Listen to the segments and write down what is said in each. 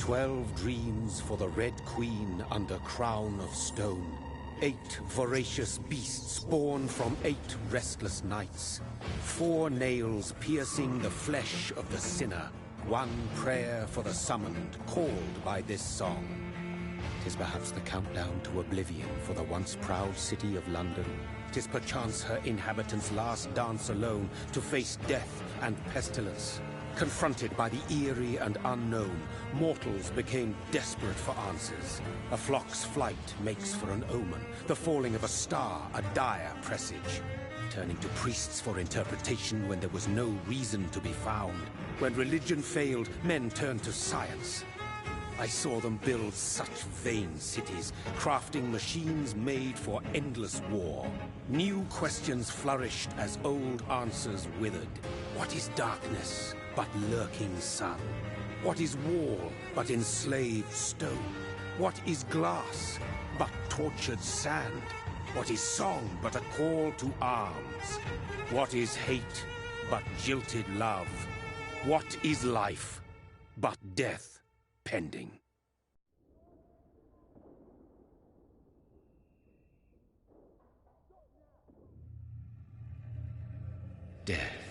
12 dreams for the Red Queen under crown of stone. 8 voracious beasts born from 8 restless nights. 4 nails piercing the flesh of the sinner. 1 prayer for the summoned, called by this song. 'Tis perhaps the countdown to oblivion for the once proud city of London. 'Tis perchance her inhabitants' last dance alone to face death and pestilence. Confronted by the eerie and unknown, mortals became desperate for answers. A flock's flight makes for an omen, the falling of a star a dire presage. Turning to priests for interpretation when there was no reason to be found. When religion failed, men turned to science. I saw them build such vain cities, crafting machines made for endless war. New questions flourished as old answers withered. What is darkness but lurking sun? What is wall but enslaved stone? What is glass but tortured sand? What is song but a call to arms? What is hate but jilted love? What is life but death pending? Death.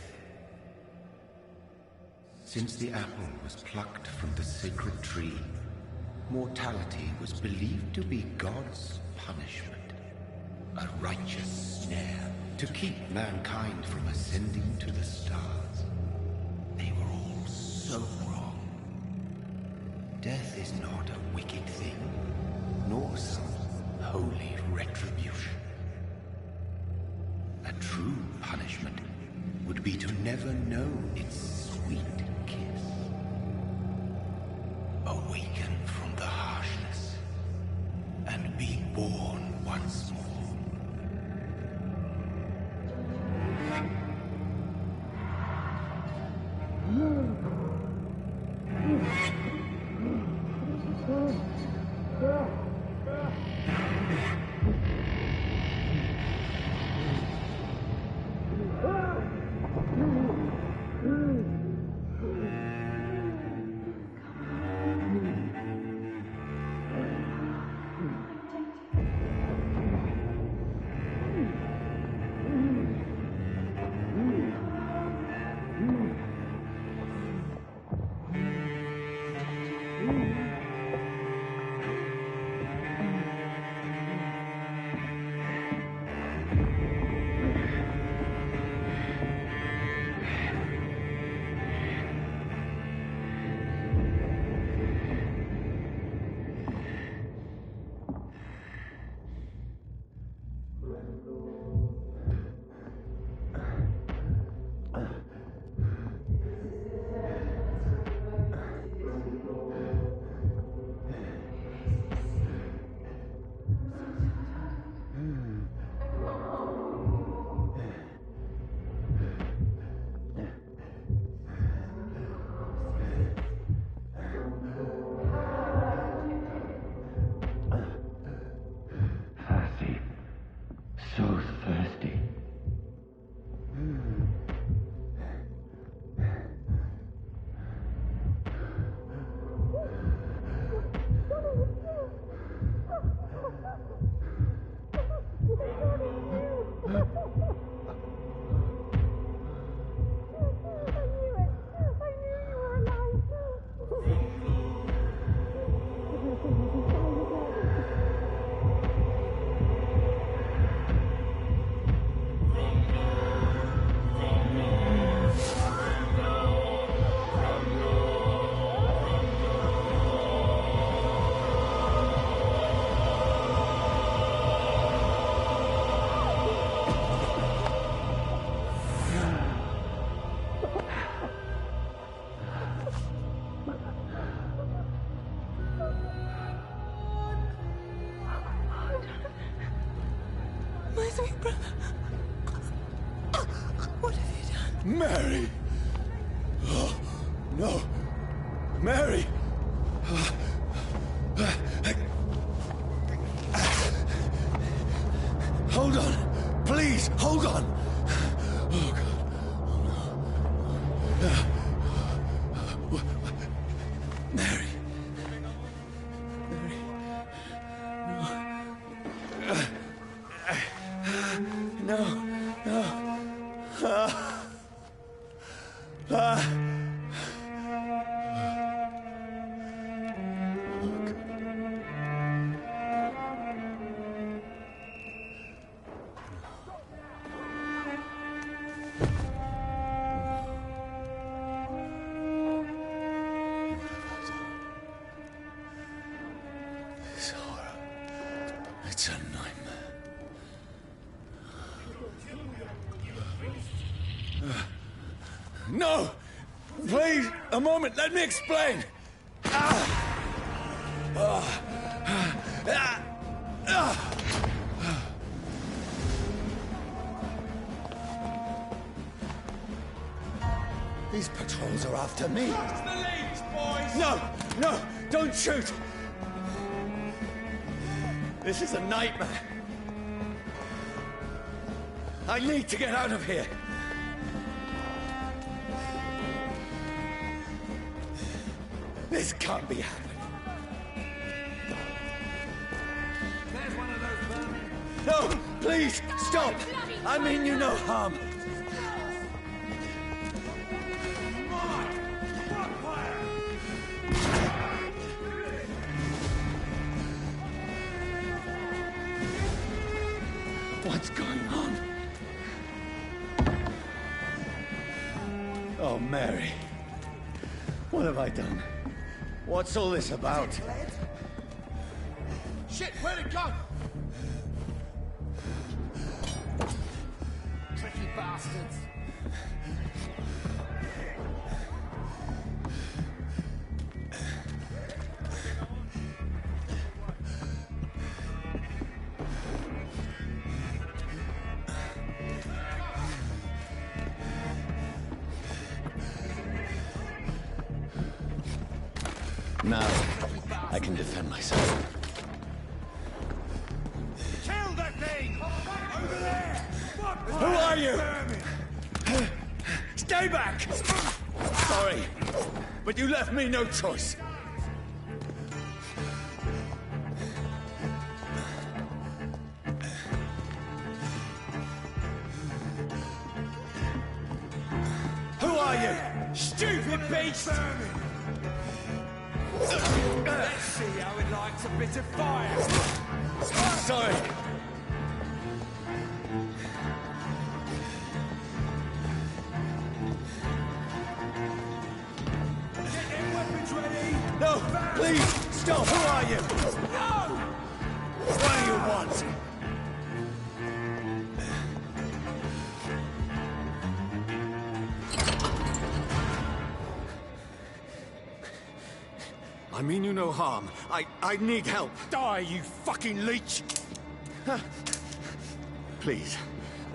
Since the apple was plucked from the sacred tree, mortality was believed to be God's punishment. A righteous snare to keep mankind from ascending to the stars. They were all so wrong. Death is not a wicked thing, nor some holy retribution. A true punishment would be to never know its sweet kiss. Awaken from the harshness and be born once more. Mary! Oh, no! Mary! Hold on! Please, hold on! Oh, God. Oh, no. Mary! This horror. It's a nightmare. No! Please, a moment, let me explain! These patrols are after me. Trust the ladies, boys! No! No! Don't shoot! This is a nightmare. I need to get out of here. This can't be happening. There's one of those vermin. No! Please! Stop! I mean you no harm. What's going on? Oh, Mary. What have I done? What's all this about? Shit, where'd it go? Tricky bastards. Now, I can defend myself. Kill that thing! Over there! Who are you? Stay back! Sorry, but you left me no choice. Who are you? Stupid beast! Let's see how it likes a bit of fire. Sorry. Get them weapons ready! No, please, stop. Who are you? No! What do you want? I mean you no harm. I need help. Die, you fucking leech! Please,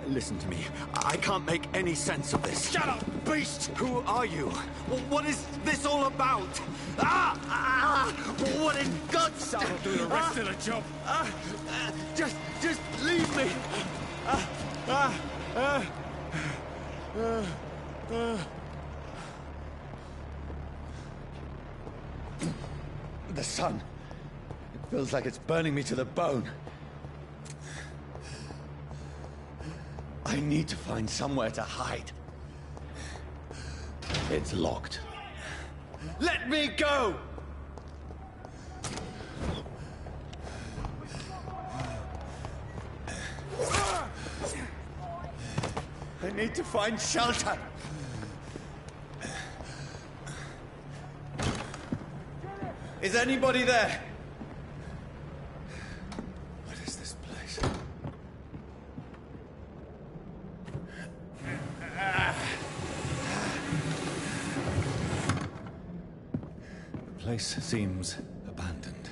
listen to me. I can't make any sense of this. Shut up, beast! Who are you? What is this all about? What in God's That'll do the rest of the job. Just leave me. The sun. It feels like it's burning me to the bone. I need to find somewhere to hide. It's locked. Let me go! I need to find shelter. Is anybody there? What is this place? The place seems abandoned.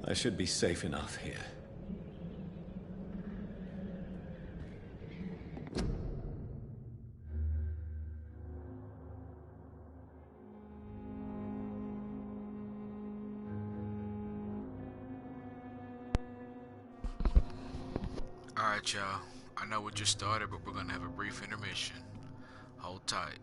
I should be safe enough here. Alright, y'all. I know what just started, but we're gonna have a brief intermission. Hold tight.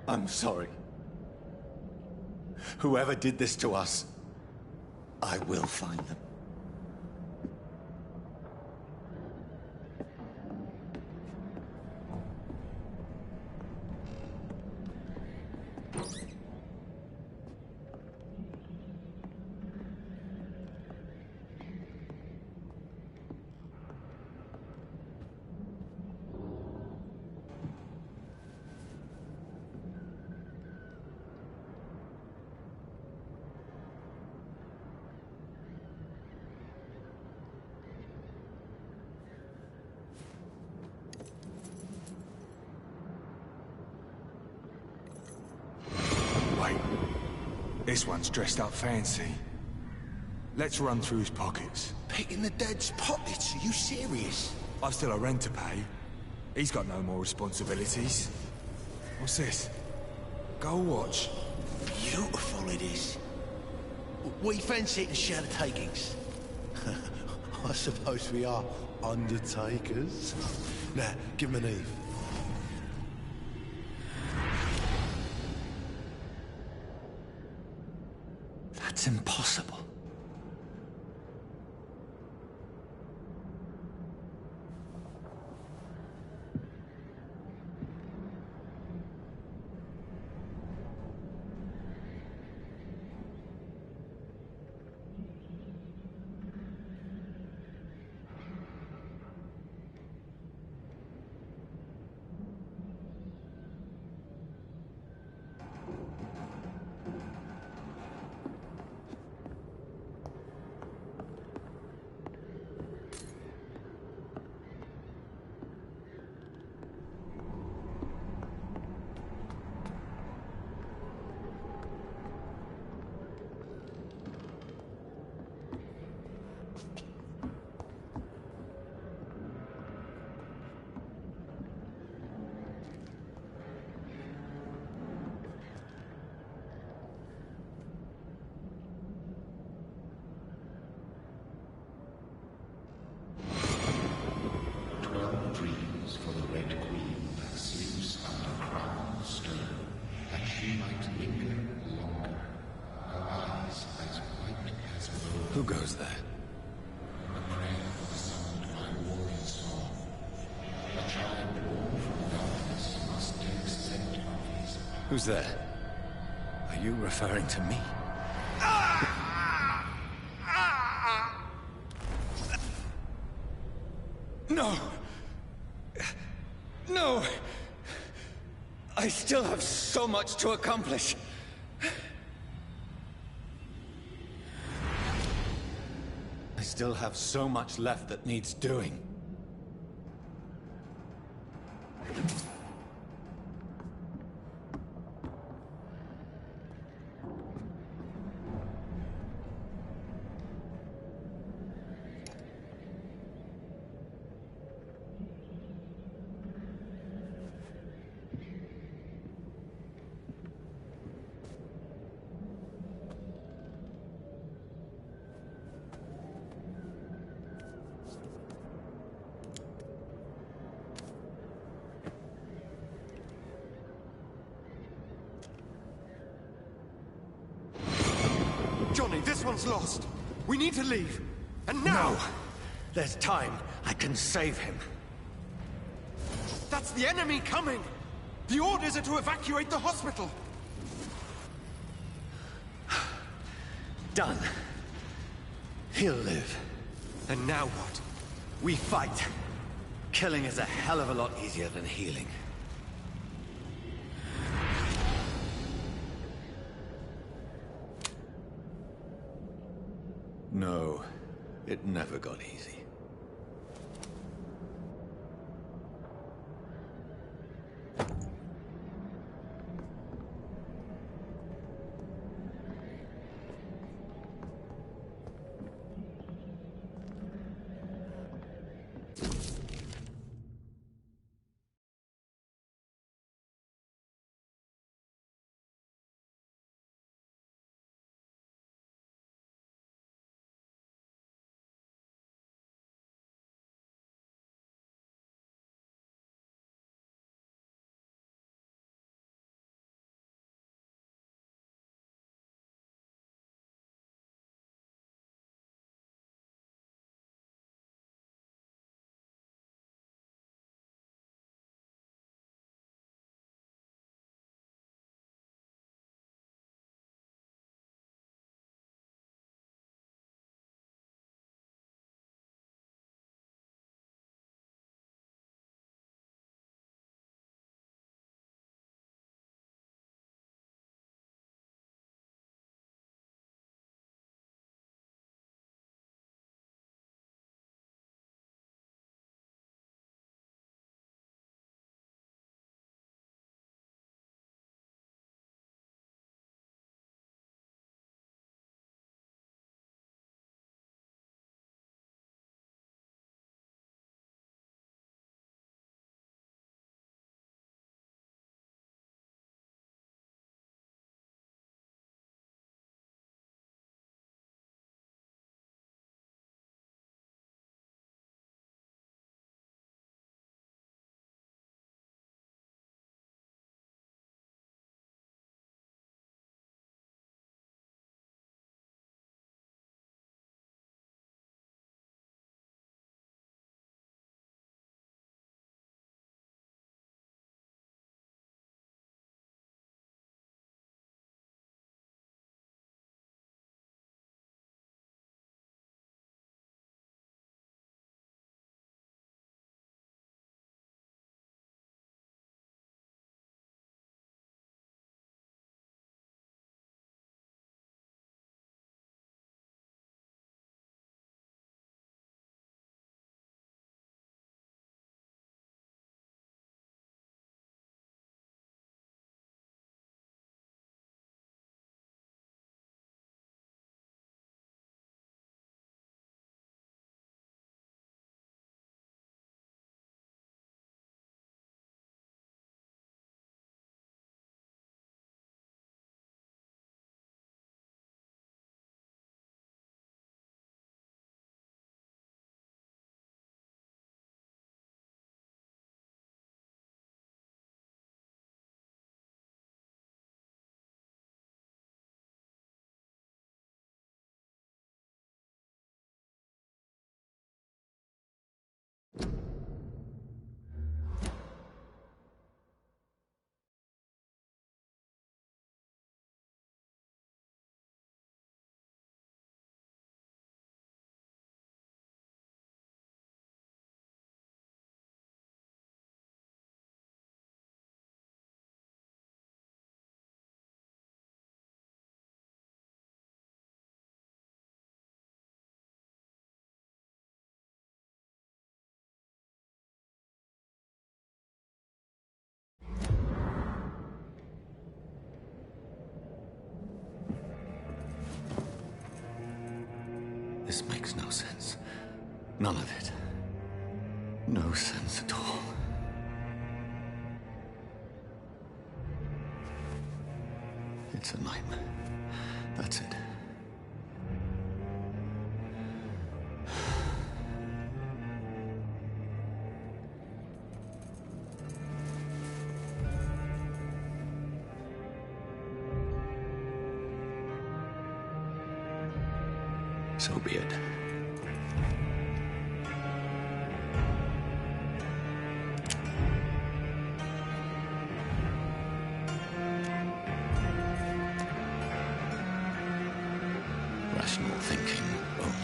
I'm sorry. Whoever did this to us, I will find them. This one's dressed up fancy. Let's run through his pockets. Picking the dead's pockets? Are you serious? I've still a rent to pay. He's got no more responsibilities. What's this? Gold watch. Beautiful it is. We fancy it and share the takings. I suppose we are undertakers. Now, give him an Eve. That's impossible. Dreams for the Red Queen that sleeps under crown of stone, that she might linger longer, her eyes as white as gold. Who goes there? A prayer for the sound of my warrior song. A child born from darkness must take scent of his power. Who's there? Are you referring to me? No! No! I still have so much to accomplish. I still have so much left that needs doing. Johnny, this one's lost. We need to leave. And now! No! There's time. I can save him. That's the enemy coming! The orders are to evacuate the hospital! Done. He'll live. And now what? We fight. Killing is a hell of a lot easier than healing. No, it never got easy. None of it. No sense at all. It's a nightmare. That's it. So be it. Rational thinking only.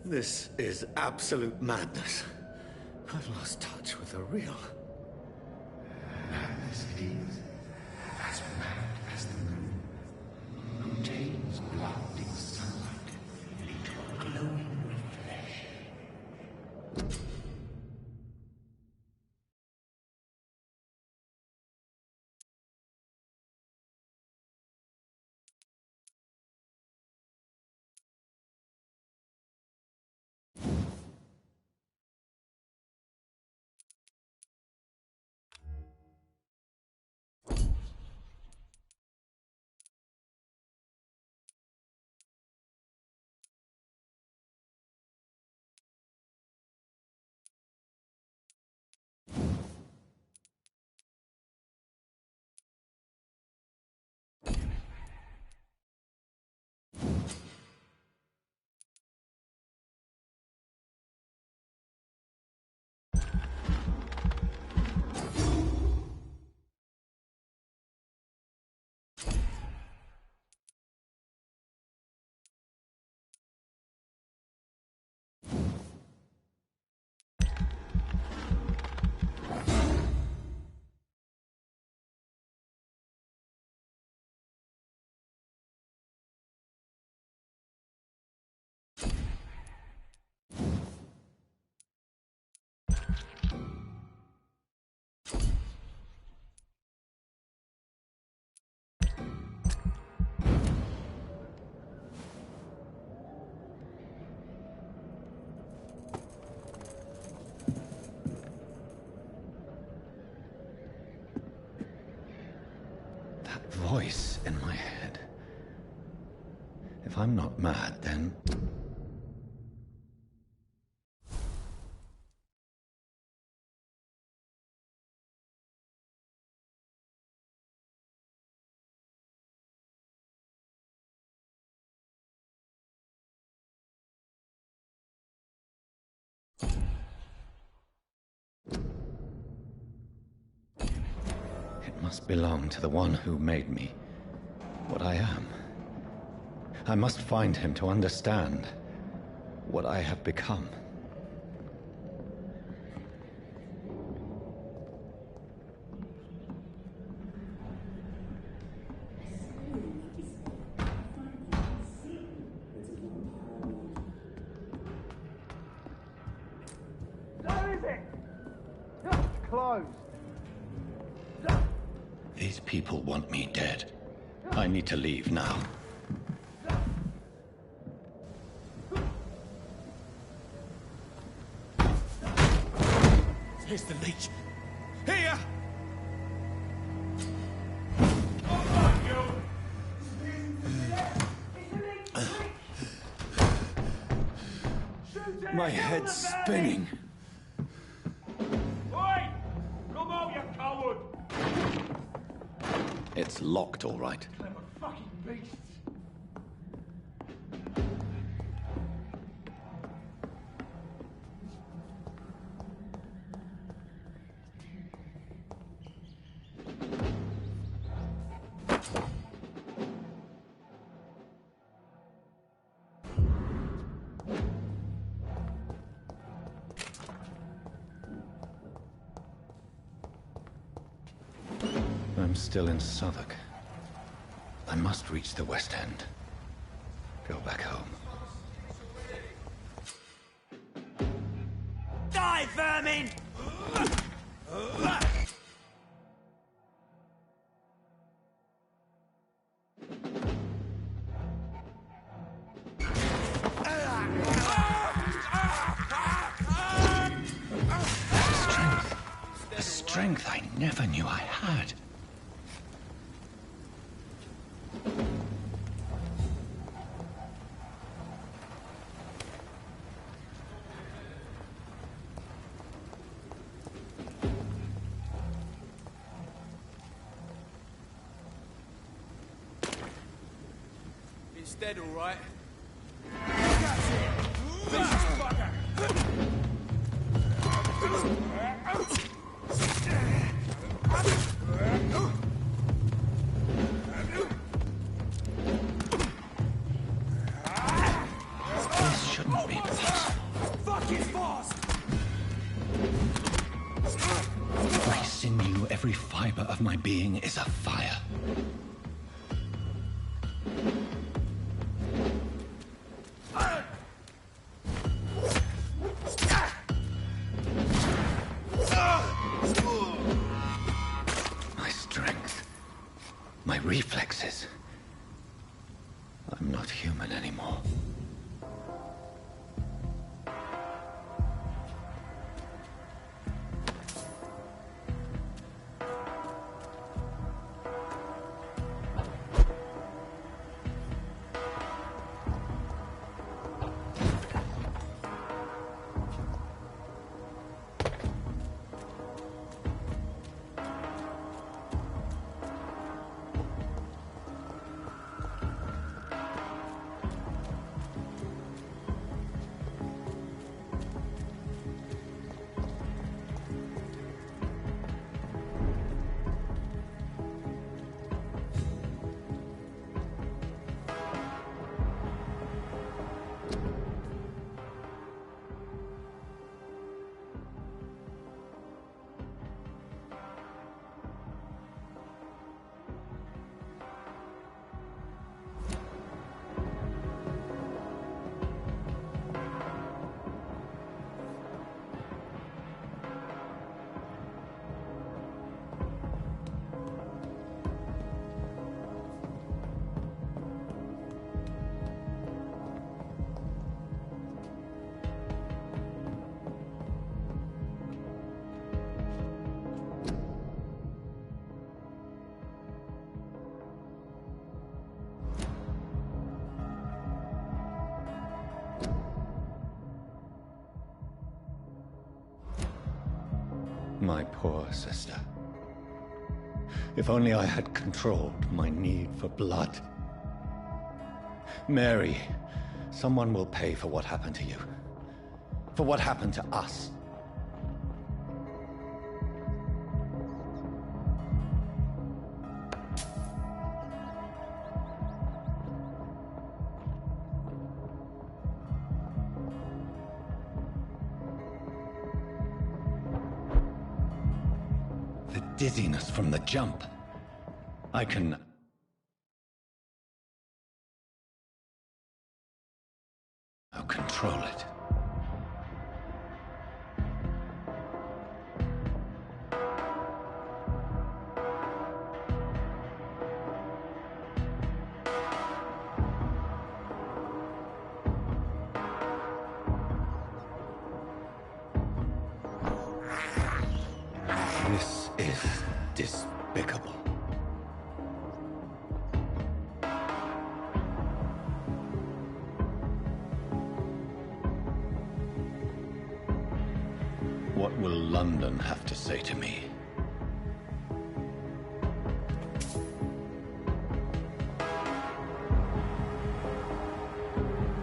This is absolute madness. I've lost touch with the real. Madness it is, as mad as the moon, who tames blinding sunlight into a glowing reflection. That voice in my head. If I'm not mad, then... It must belong to the one who made me what I am. I must find him to understand what I have become. Where is it? It's closed. These people want me dead. I need to leave now. Here's the leech. Here! My head's spinning. Oi! Come out, you coward! It's locked, all right. Clever fucking beasts! I'm still in Southwark. I must reach the West End. Go back home. Die, vermin! The strength I never knew I had. It's dead, all right. This shouldn't be possible. Fuck his boss! Every sinew, every fiber of my being is afire. My strength, my reflexes. I'm not human anymore. My poor sister. If only I had controlled my need for blood. Mary, someone will pay for what happened to you. For what happened to us. The dizziness from the jump. I can... I'll control it. This is despicable. What will London have to say to me?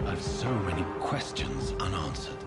I've so many questions unanswered.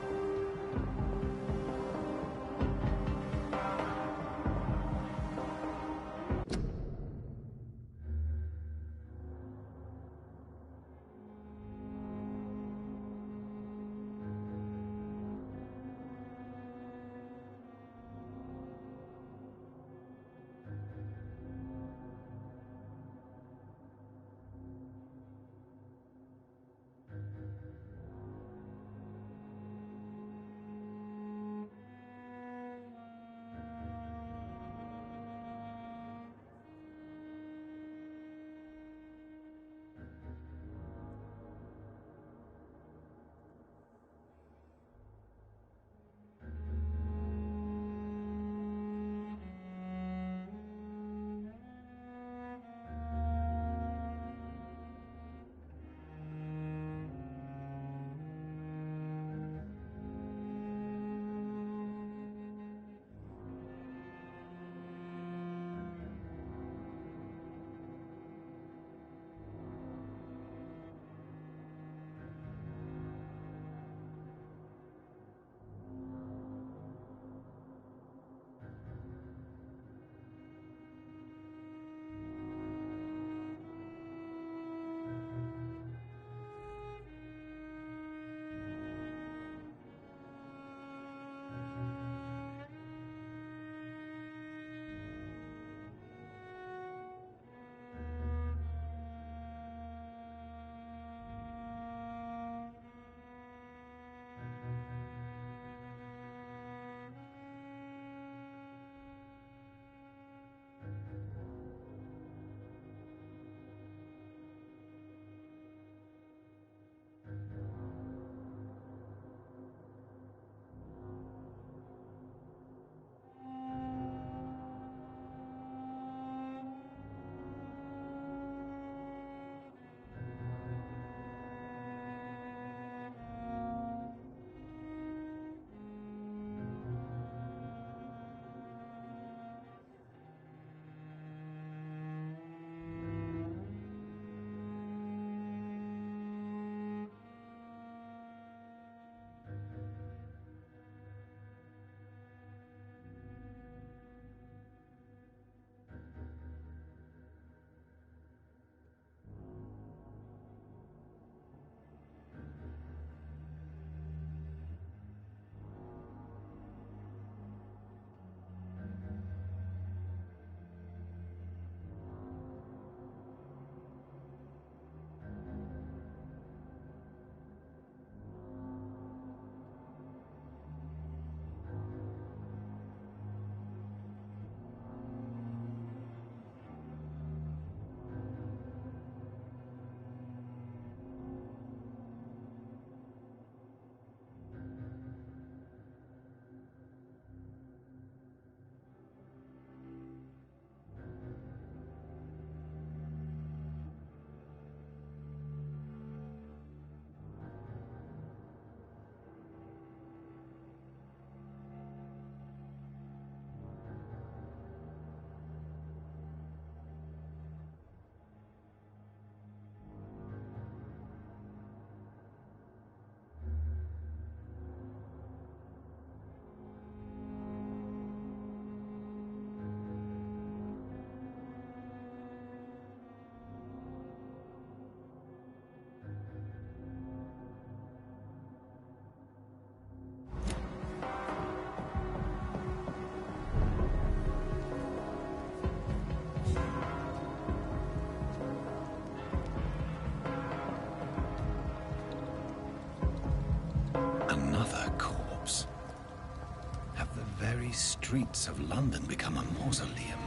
Streets of London become a mausoleum.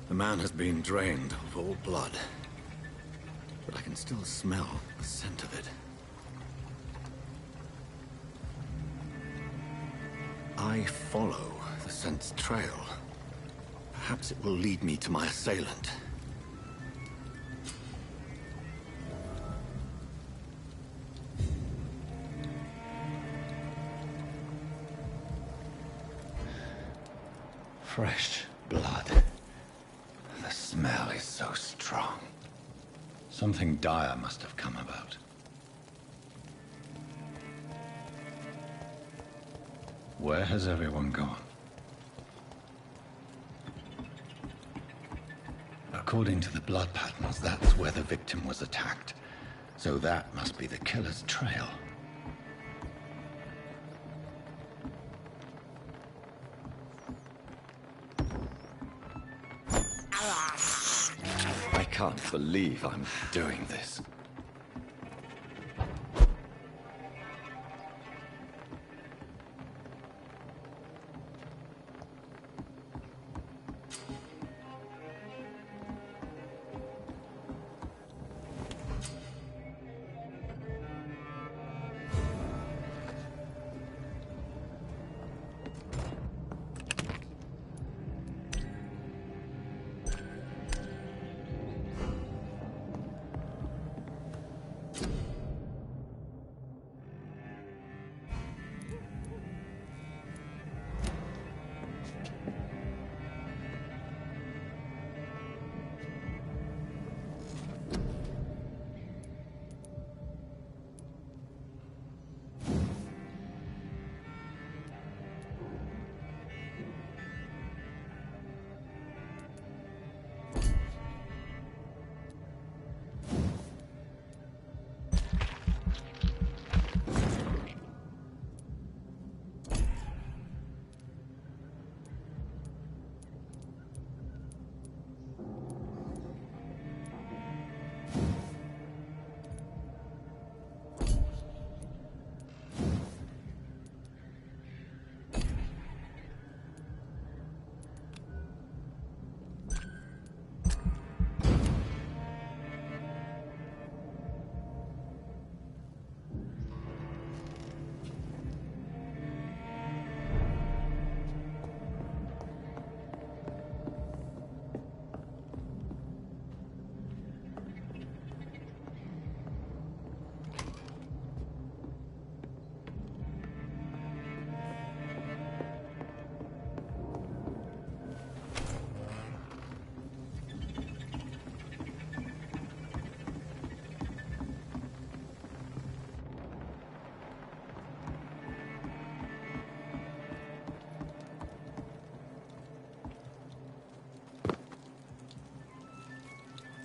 The man has been drained of all blood, but I can still smell the scent of it. I follow the scent's trail, perhaps it will lead me to my assailant. Fresh blood. The smell is so strong. Something dire must have come about. Where has everyone gone? According to the blood patterns, that's where the victim was attacked. So that must be the killer's trail. I can't believe I'm doing this.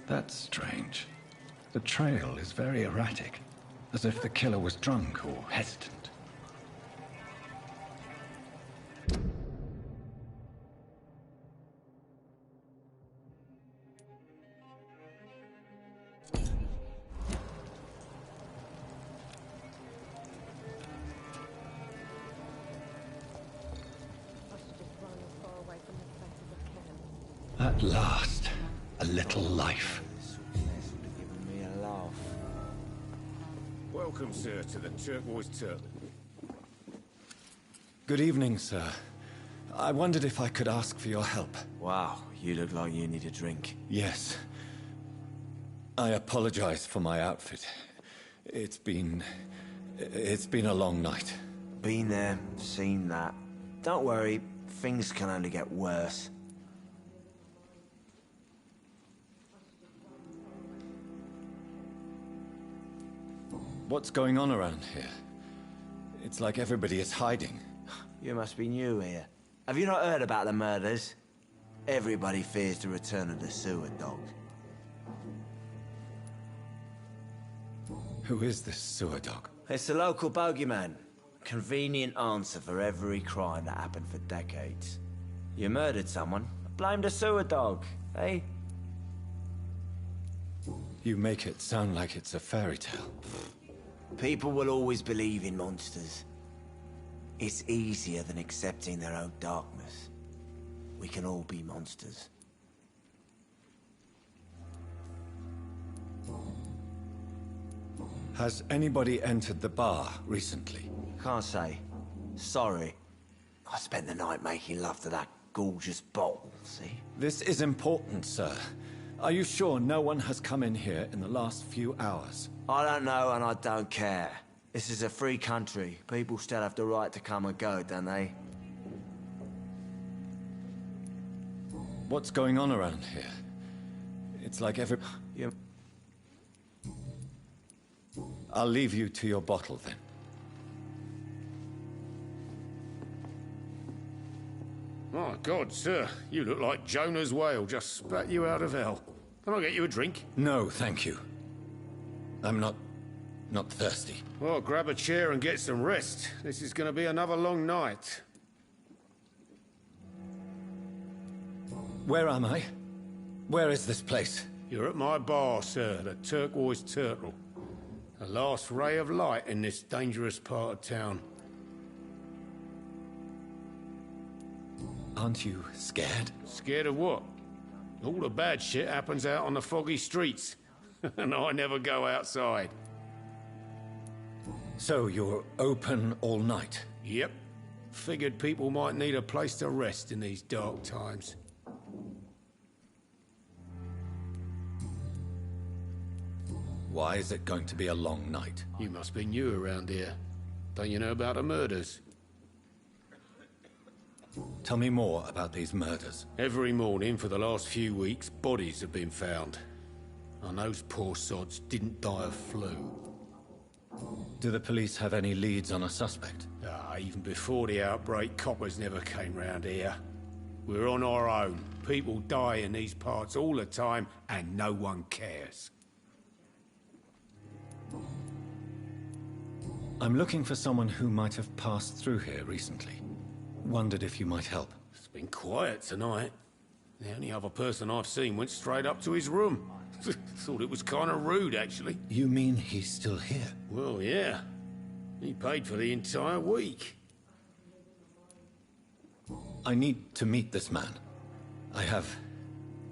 That's strange. The trail is very erratic, as if the killer was drunk or hesitant. At last, a little life. Giving me a laugh. Welcome, sir, to the Turquoise Turtle. Good evening, sir. I wondered if I could ask for your help. Wow, you look like you need a drink. Yes. I apologize for my outfit. It's been a long night. Been there, seen that. Don't worry, things can only get worse. What's going on around here? It's like everybody is hiding. You must be new here. Have you not heard about the murders? Everybody fears the return of the sewer dog. Who is this sewer dog? It's the local bogeyman. Convenient answer for every crime that happened for decades. You murdered someone, blame the sewer dog, eh? You make it sound like it's a fairy tale. People will always believe in monsters. It's easier than accepting their own darkness. We can all be monsters. Has anybody entered the bar recently? Can't say. Sorry. I spent the night making love to that gorgeous bottle, see? This is important, sir. Are you sure no one has come in here in the last few hours? I don't know and I don't care. This is a free country. People still have the right to come and go, don't they? What's going on around here? It's like every... Yeah. I'll leave you to your bottle, then. My God, sir, you look like Jonah's whale just spat you out of hell. Can I get you a drink? No, thank you. I'm not thirsty. Well, grab a chair and get some rest. This is going to be another long night. Where am I? Where is this place? You're at my bar, sir, the Turquoise Turtle. The last ray of light in this dangerous part of town. Aren't you scared? Scared of what? All the bad shit happens out on the foggy streets. And I never go outside. So you're open all night? Yep. Figured people might need a place to rest in these dark times. Why is it going to be a long night? You must be new around here. Don't you know about the murders? Tell me more about these murders. Every morning for the last few weeks, bodies have been found. And those poor sods didn't die of flu. Do the police have any leads on a suspect? Even before the outbreak, coppers never came round here. We're on our own. People die in these parts all the time, and no one cares. I'm looking for someone who might have passed through here recently. Wondered if you might help. It's been quiet tonight. The only other person I've seen went straight up to his room. Thought it was kind of rude, actually. You mean he's still here? Well, yeah. He paid for the entire week. I need to meet this man. I have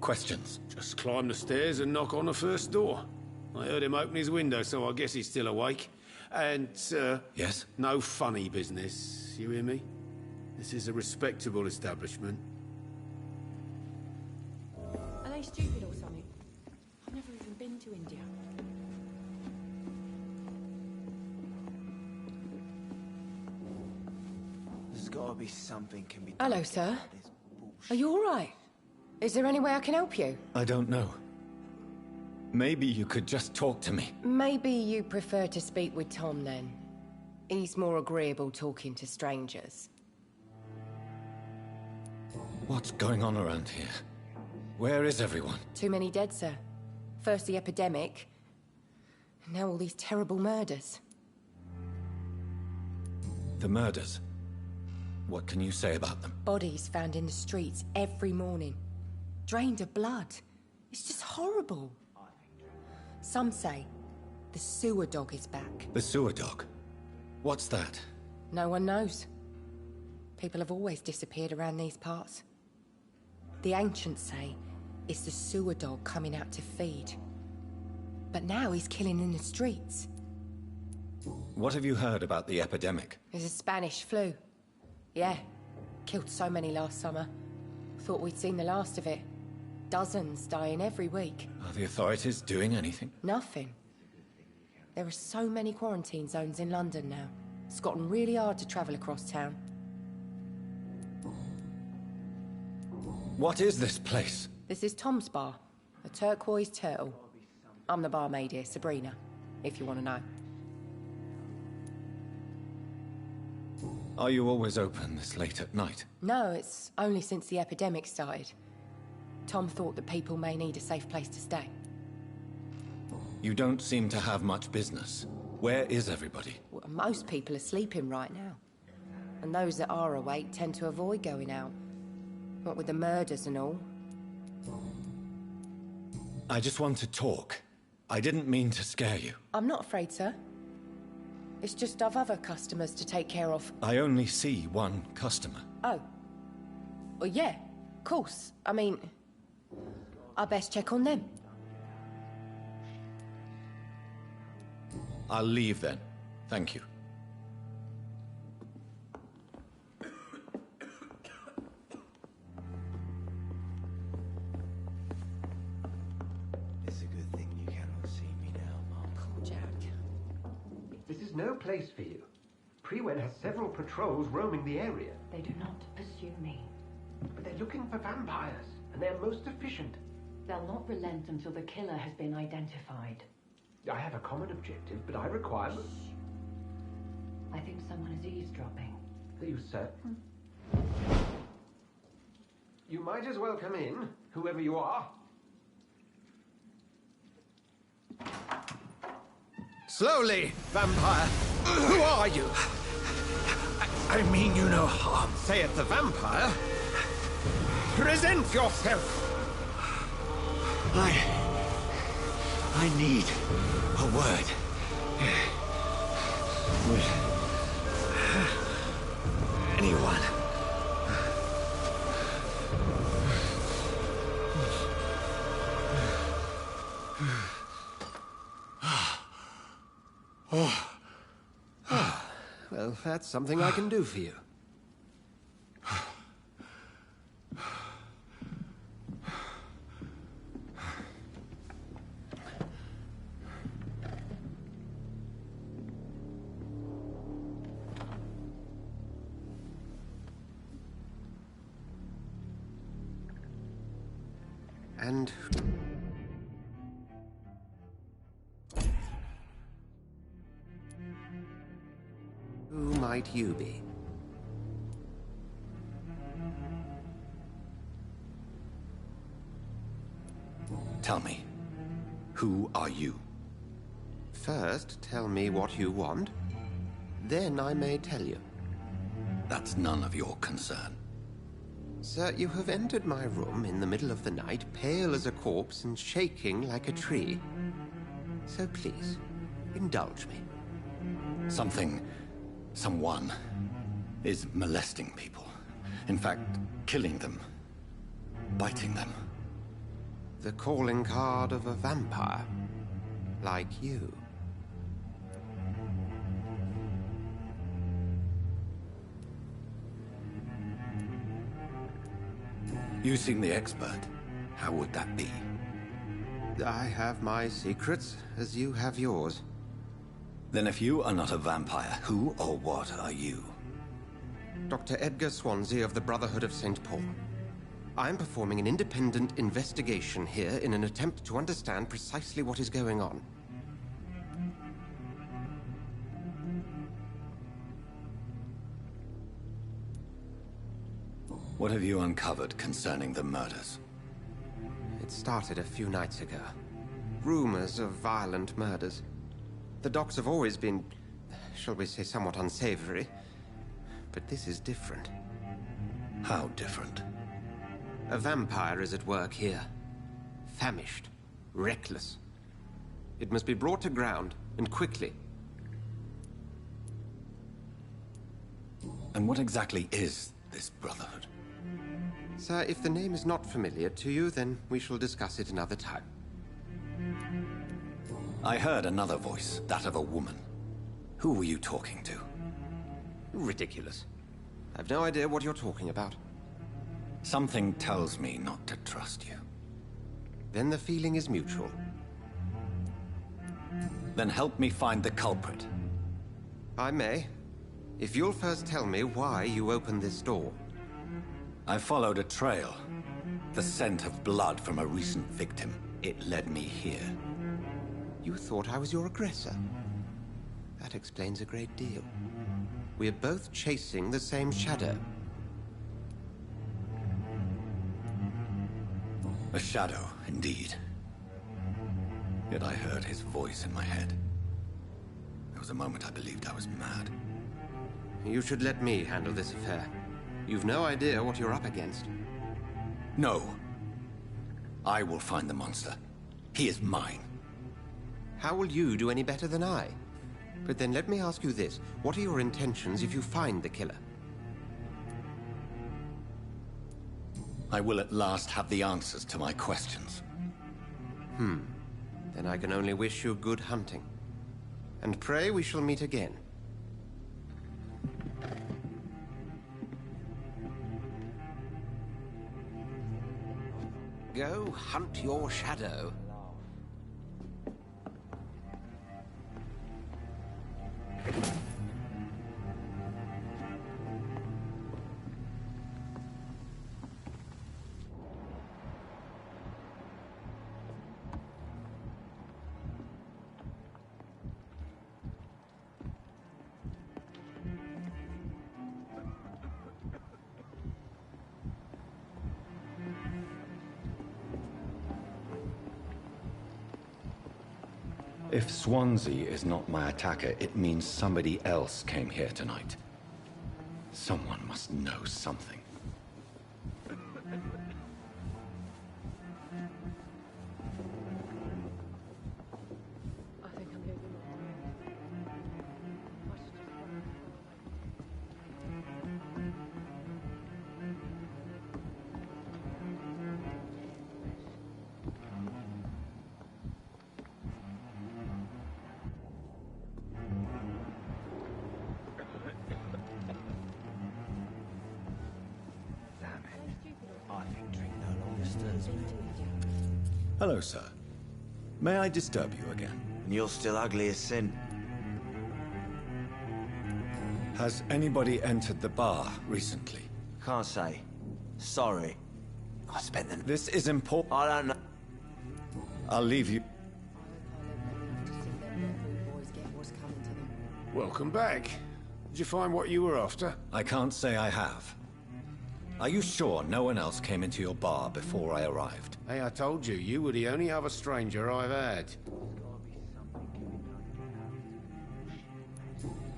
questions. Just climb the stairs and knock on the first door. I heard him open his window, so I guess he's still awake. And, Yes? no funny business, you hear me? This is a respectable establishment. Are they stupid or something? I've never even been to India. There's gotta be something can be done. Hello, sir. Are you all right? Is there any way I can help you? I don't know. Maybe you could just talk to me. Maybe you prefer to speak with Tom, then. He's more agreeable talking to strangers. What's going on around here? Where is everyone? Too many dead, sir. First the epidemic, and now all these terrible murders. The murders. What can you say about them? Bodies found in the streets every morning. Drained of blood. It's just horrible. Some say the sewer dog is back. The sewer dog? What's that? No one knows. People have always disappeared around these parts. The ancients say it's the sewer dog coming out to feed. But now he's killing in the streets. What have you heard about the epidemic? There's a Spanish flu. Yeah, killed so many last summer. Thought we'd seen the last of it. Dozens dying every week. Are the authorities doing anything? Nothing. There are so many quarantine zones in London now. It's gotten really hard to travel across town. What is this place? This is Tom's bar, the Turquoise Turtle. I'm the barmaid here, Sabrina, if you want to know. Are you always open this late at night? No, it's only since the epidemic started. Tom thought that people may need a safe place to stay. You don't seem to have much business. Where is everybody? Well, most people are sleeping right now. And those that are awake tend to avoid going out. What with the murders and all. I just want to talk. I didn't mean to scare you. I'm not afraid, sir. It's just I've other customers to take care of. I only see one customer. Oh. Well, yeah, of course. I mean, I best check on them. I'll leave then. Thank you. This is no place for you. Prewen has several patrols roaming the area. They do not pursue me. But they're looking for vampires, and they're most efficient. They'll not relent until the killer has been identified. I have a common objective, but I require... I think someone is eavesdropping. Are you certain? You might as well come in, whoever you are. Slowly, vampire. Who are you? I mean you no harm. Say it, the vampire. Present yourself. I need a word. With anyone. Well, that's something I can do for you. And... who might you be? Tell me, who are you? First, tell me what you want. Then I may tell you. That's none of your concern. Sir, you have entered my room in the middle of the night, pale as a corpse and shaking like a tree. So please, indulge me. Someone is molesting people. In fact, killing them. Biting them. The calling card of a vampire. Like you. You seem the expert. How would that be? I have my secrets, as you have yours. Then if you are not a vampire, who or what are you? Dr. Edgar Swansea of the Brotherhood of St. Paul. I'm performing an independent investigation here in an attempt to understand precisely what is going on. What have you uncovered concerning the murders? It started a few nights ago. Rumors of violent murders. The docks have always been, shall we say, somewhat unsavory. But this is different. How different? A vampire is at work here. Famished. Reckless. It must be brought to ground, and quickly. And what exactly is this Brotherhood? Sir, if the name is not familiar to you, then we shall discuss it another time. I heard another voice, that of a woman. Who were you talking to? Ridiculous. I've no idea what you're talking about. Something tells me not to trust you. Then the feeling is mutual. Then help me find the culprit. I may. If you'll first tell me why you opened this door. I followed a trail. The scent of blood from a recent victim. It led me here. You thought I was your aggressor. That explains a great deal. We're both chasing the same shadow. A shadow, indeed. Yet I heard his voice in my head. There was a moment I believed I was mad. You should let me handle this affair. You've no idea what you're up against. No. I will find the monster. He is mine. How will you do any better than I? But then let me ask you this. What are your intentions if you find the killer? I will at last have the answers to my questions. Then I can only wish you good hunting. And pray we shall meet again. Go hunt your shadow. If Swansea is not my attacker, it means somebody else came here tonight. Someone must know something. Hello, sir. May I disturb you again? And you're still ugly as sin. Has anybody entered the bar recently? Can't say. Sorry. I spent the... This is important. I don't know. I'll leave you. Welcome back. Did you find what you were after? I can't say I have. Are you sure no one else came into your bar before I arrived? Hey, I told you, you were the only other stranger I've had.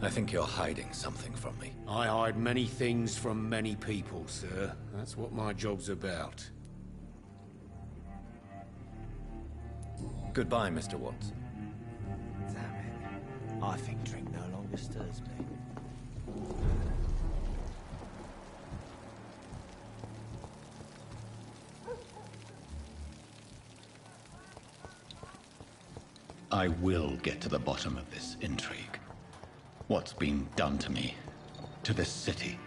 I think you're hiding something from me. I hide many things from many people, sir. That's what my job's about. Goodbye, Mr. Watts. Damn it. I think drink no longer stirs me. I will get to the bottom of this intrigue. What's been done to me, to this city.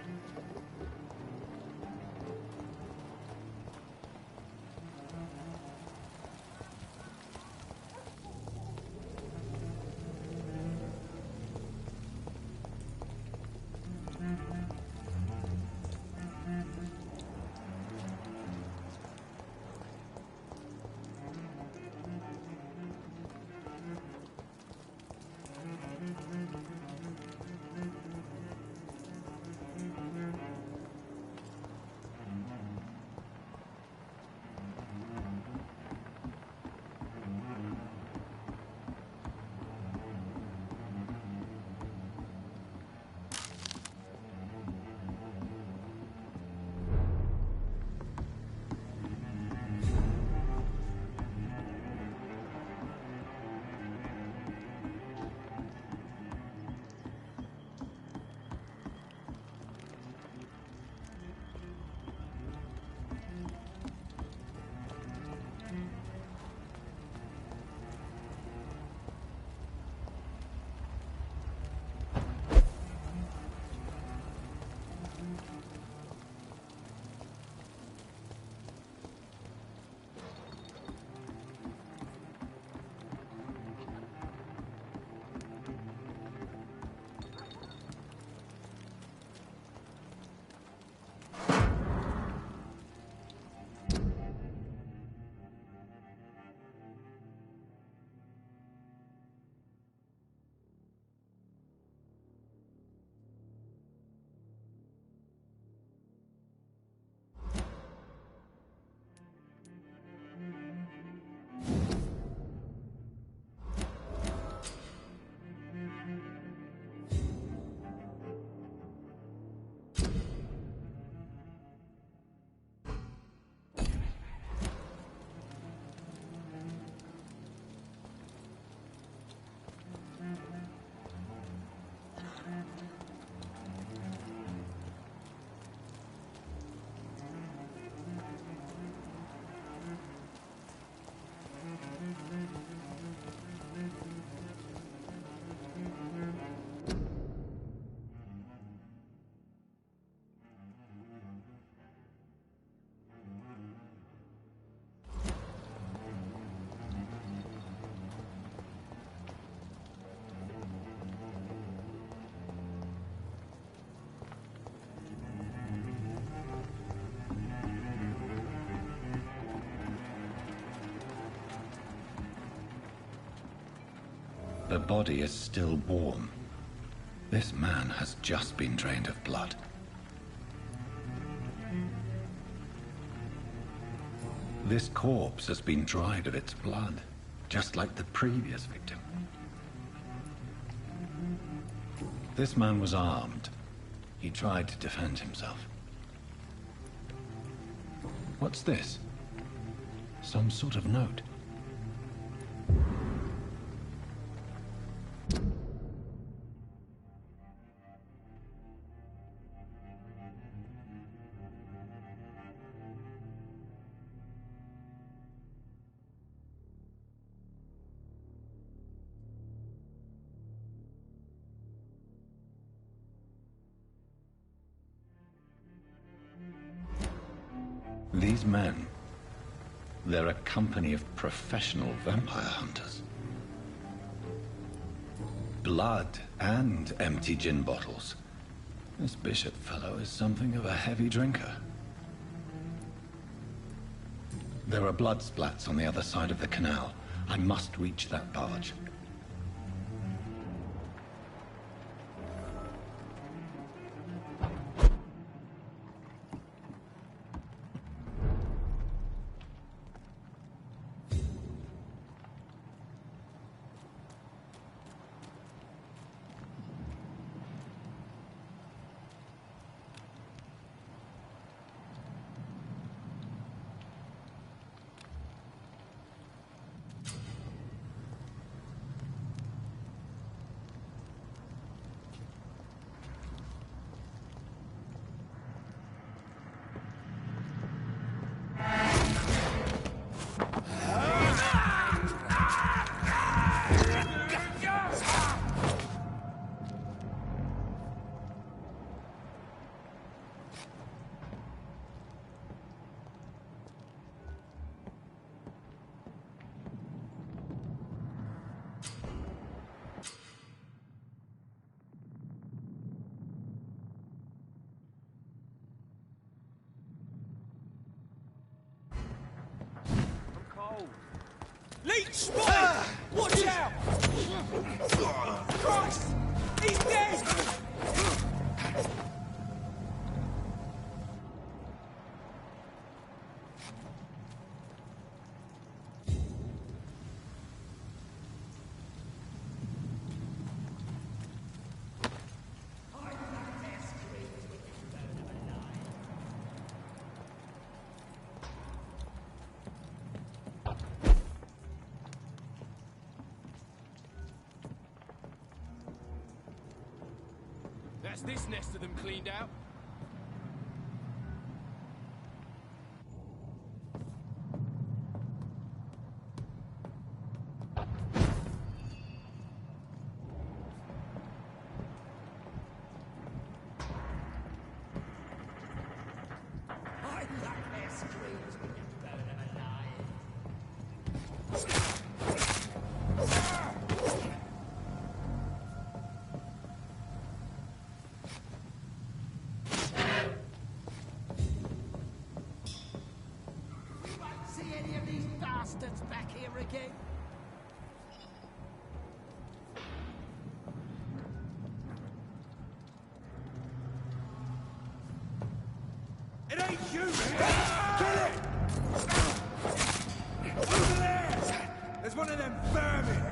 The body is still warm. This man has just been drained of blood. This corpse has been dried of its blood. just like the previous victim. This man was armed. He tried to defend himself. What's this? Some sort of note. These men, they're a company of professional vampire hunters. Blood and empty gin bottles. This Bishop fellow is something of a heavy drinker. There are blood splats on the other side of the canal. I must reach that barge. Leech spotted! Watch out! Christ! He's dead! That's this nest of them cleaned out. Bastards back here again. It ain't you, man! Kill it! Over there! There's one of them vermin!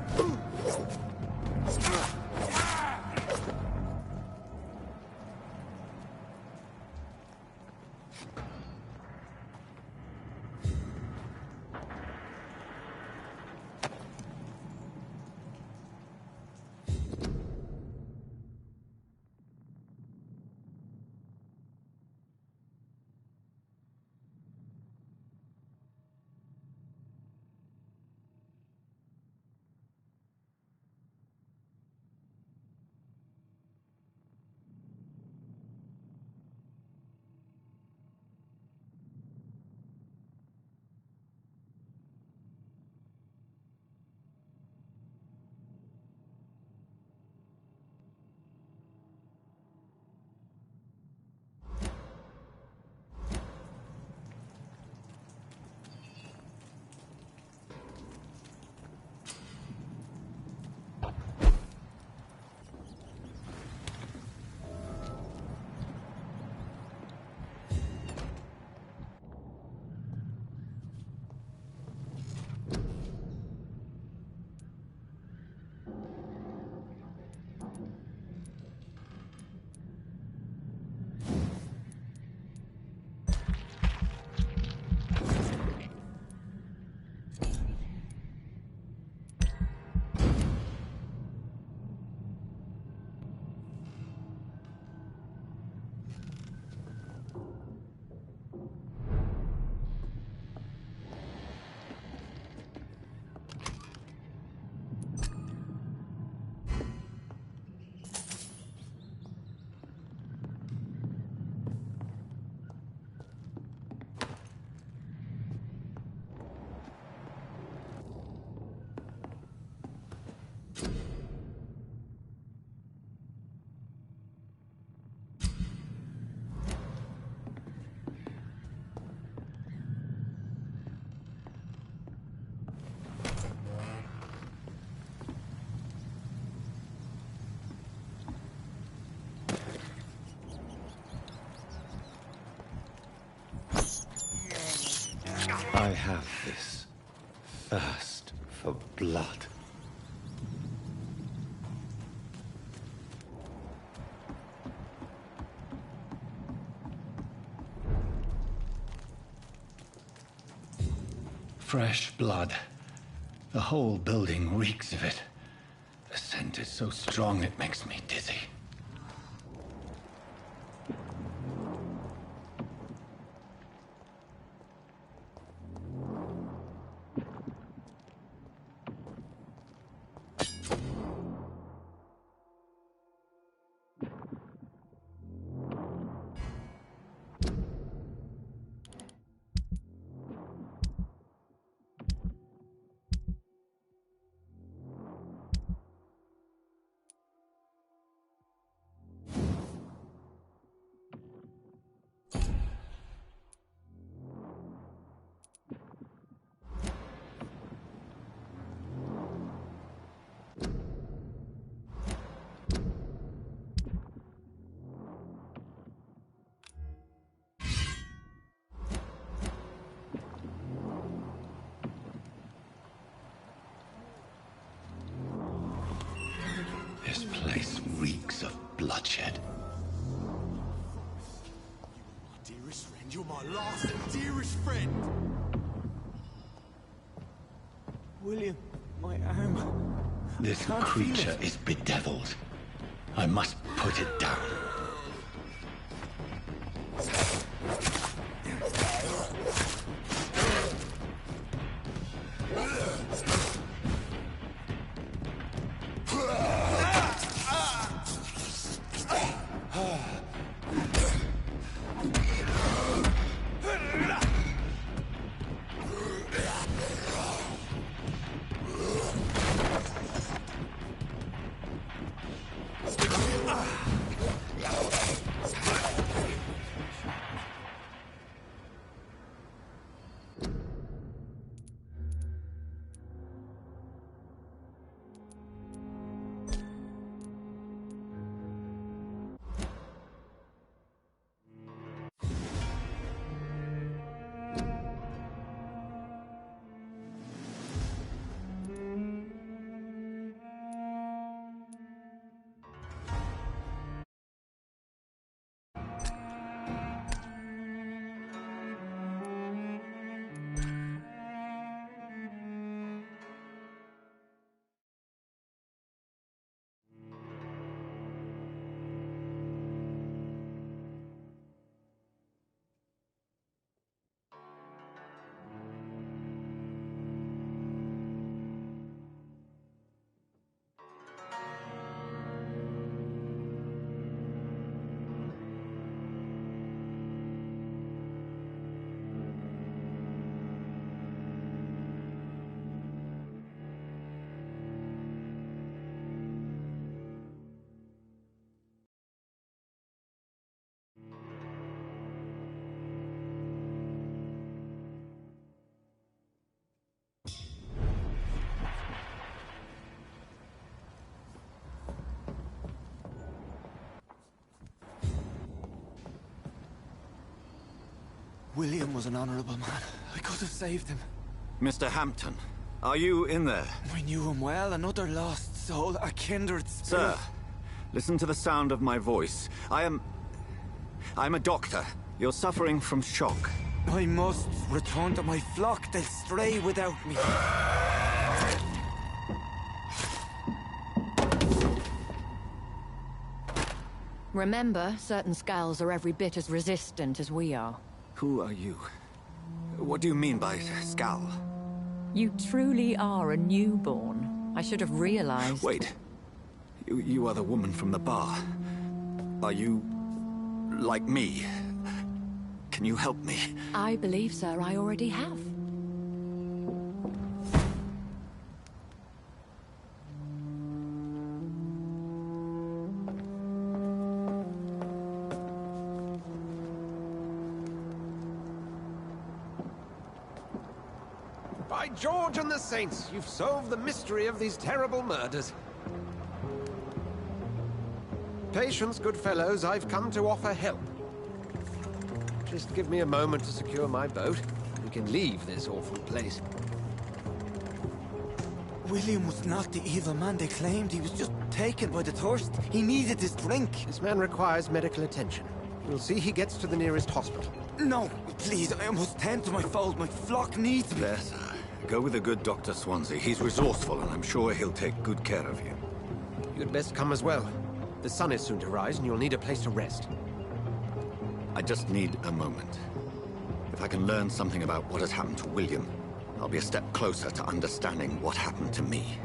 I have this thirst for blood. Fresh blood. The whole building reeks of it. The scent is so strong it makes me dizzy. This place reeks of bloodshed. My dearest friend, you're my last and dearest friend. William, my arm. This creature is bedeviled. I must put it down. William was an honorable man. I could have saved him. Mr. Hampton, are you in there? We knew him well, another lost soul, a kindred spirit. Sir, Listen to the sound of my voice. I'm a doctor. You're suffering from shock. I must return to my flock. They'll stray without me. Remember, certain skulls are every bit as resistant as we are. Who are you? What do you mean by skull? You truly are a newborn. I should have realized. Wait. You are the woman from the bar. Are you... like me? Can you help me? I believe, sir, I already have. By George and the Saints, you've solved the mystery of these terrible murders. Patience, good fellows, I've come to offer help. Just give me a moment to secure my boat. We can leave this awful place. William was not the evil man they claimed. He was just taken by the thirst. He needed his drink. This man requires medical attention. We'll see he gets to the nearest hospital. No, please, I must tend to my fold. My flock needs me. There, sir. Go with the good Dr. Swansea. He's resourceful, and I'm sure he'll take good care of you. You'd best come as well. The sun is soon to rise, and you'll need a place to rest. I just need a moment. If I can learn something about what has happened to William, I'll be a step closer to understanding what happened to me.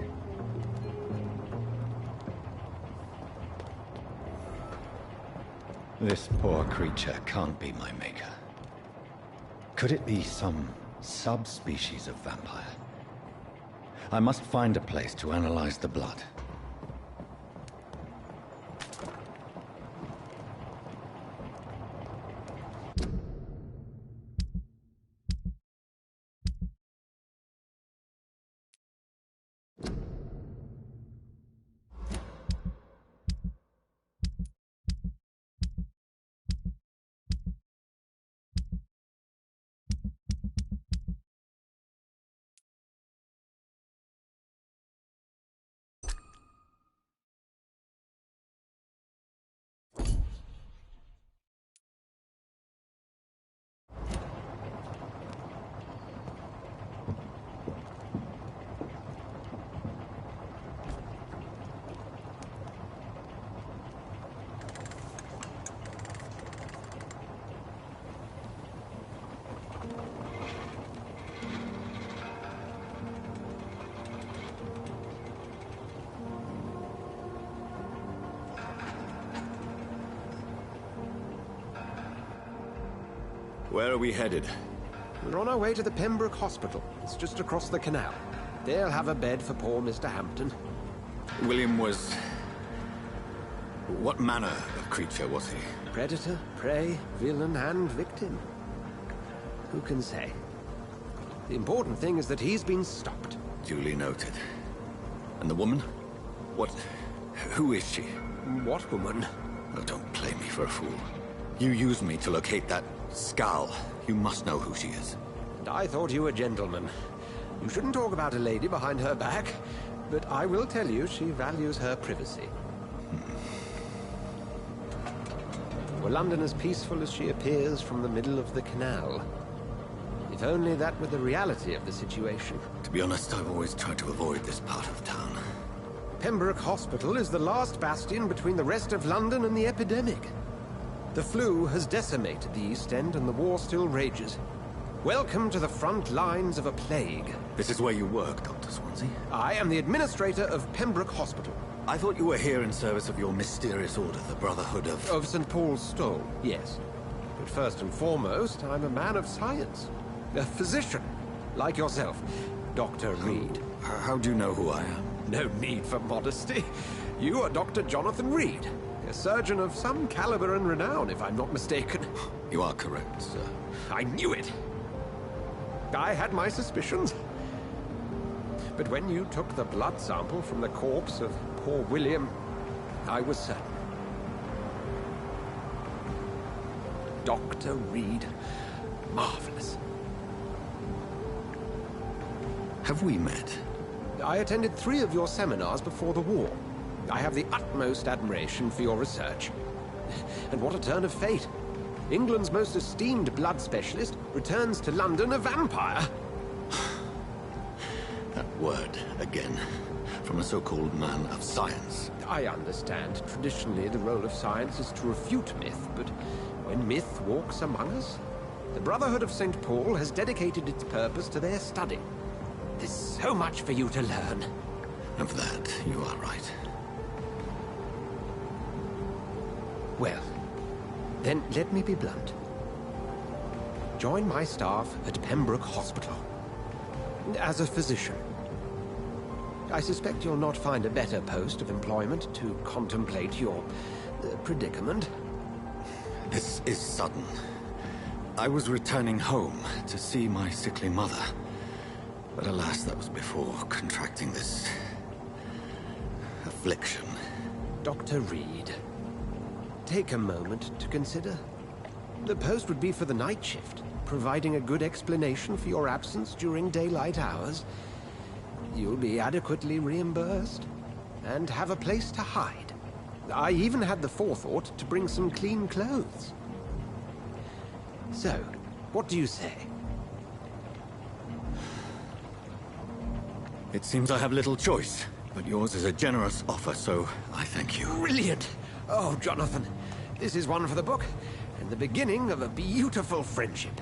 This poor creature can't be my maker. Could it be some subspecies of vampire? I must find a place to analyze the blood. Where are we headed? We're on our way to the Pembroke Hospital. It's just across the canal. They'll have a bed for poor Mr. Hampton. William was... what manner of creature was he? Predator, prey, villain, and victim. Who can say? The important thing is that he's been stopped. Duly noted. And the woman? What... who is she? What woman? Oh, don't play me for a fool. You used me to locate that skull. You must know who she is. And I thought you a gentleman. You shouldn't talk about a lady behind her back, but I will tell you she values her privacy. Were London as peaceful as she appears from the middle of the canal? If only that were the reality of the situation. To be honest, I've always tried to avoid this part of town. Pembroke Hospital is the last bastion between the rest of London and the epidemic. The flu has decimated the East End and the war still rages. Welcome to the front lines of a plague. This is where you work, Dr. Swansea? I am the administrator of Pembroke Hospital. I thought you were here in service of your mysterious order, the Brotherhood of... Of St. Paul's Stole, yes. But first and foremost, I'm a man of science. A physician, like yourself, Dr. Reed. How do you know who I am? No need for modesty. You are Dr. Jonathan Reed. A surgeon of some caliber and renown, if I'm not mistaken. You are correct, sir. I knew it! I had my suspicions. But when you took the blood sample from the corpse of poor William, I was certain. Dr. Reed. Marvelous. Have we met? I attended 3 of your seminars before the war. I have the utmost admiration for your research. And what a turn of fate. England's most esteemed blood specialist returns to London a vampire. That word, again, from a so-called man of science. I understand. Traditionally, the role of science is to refute myth, but when myth walks among us, the Brotherhood of St. Paul has dedicated its purpose to their study. There's so much for you to learn. Of that, you are right. Well, then let me be blunt. Join my staff at Pembroke Hospital. As a physician. I suspect you'll not find a better post of employment to contemplate your predicament. This is sudden. I was returning home to see my sickly mother. But alas, that was before contracting this affliction. Dr. Reed, take a moment to consider. The post would be for the night shift, providing a good explanation for your absence during daylight hours. You'll be adequately reimbursed, and have a place to hide. I even had the forethought to bring some clean clothes. So, what do you say? It seems I have little choice, but yours is a generous offer, so I thank you. Brilliant! Oh, Jonathan, this is one for the book, and the beginning of a beautiful friendship.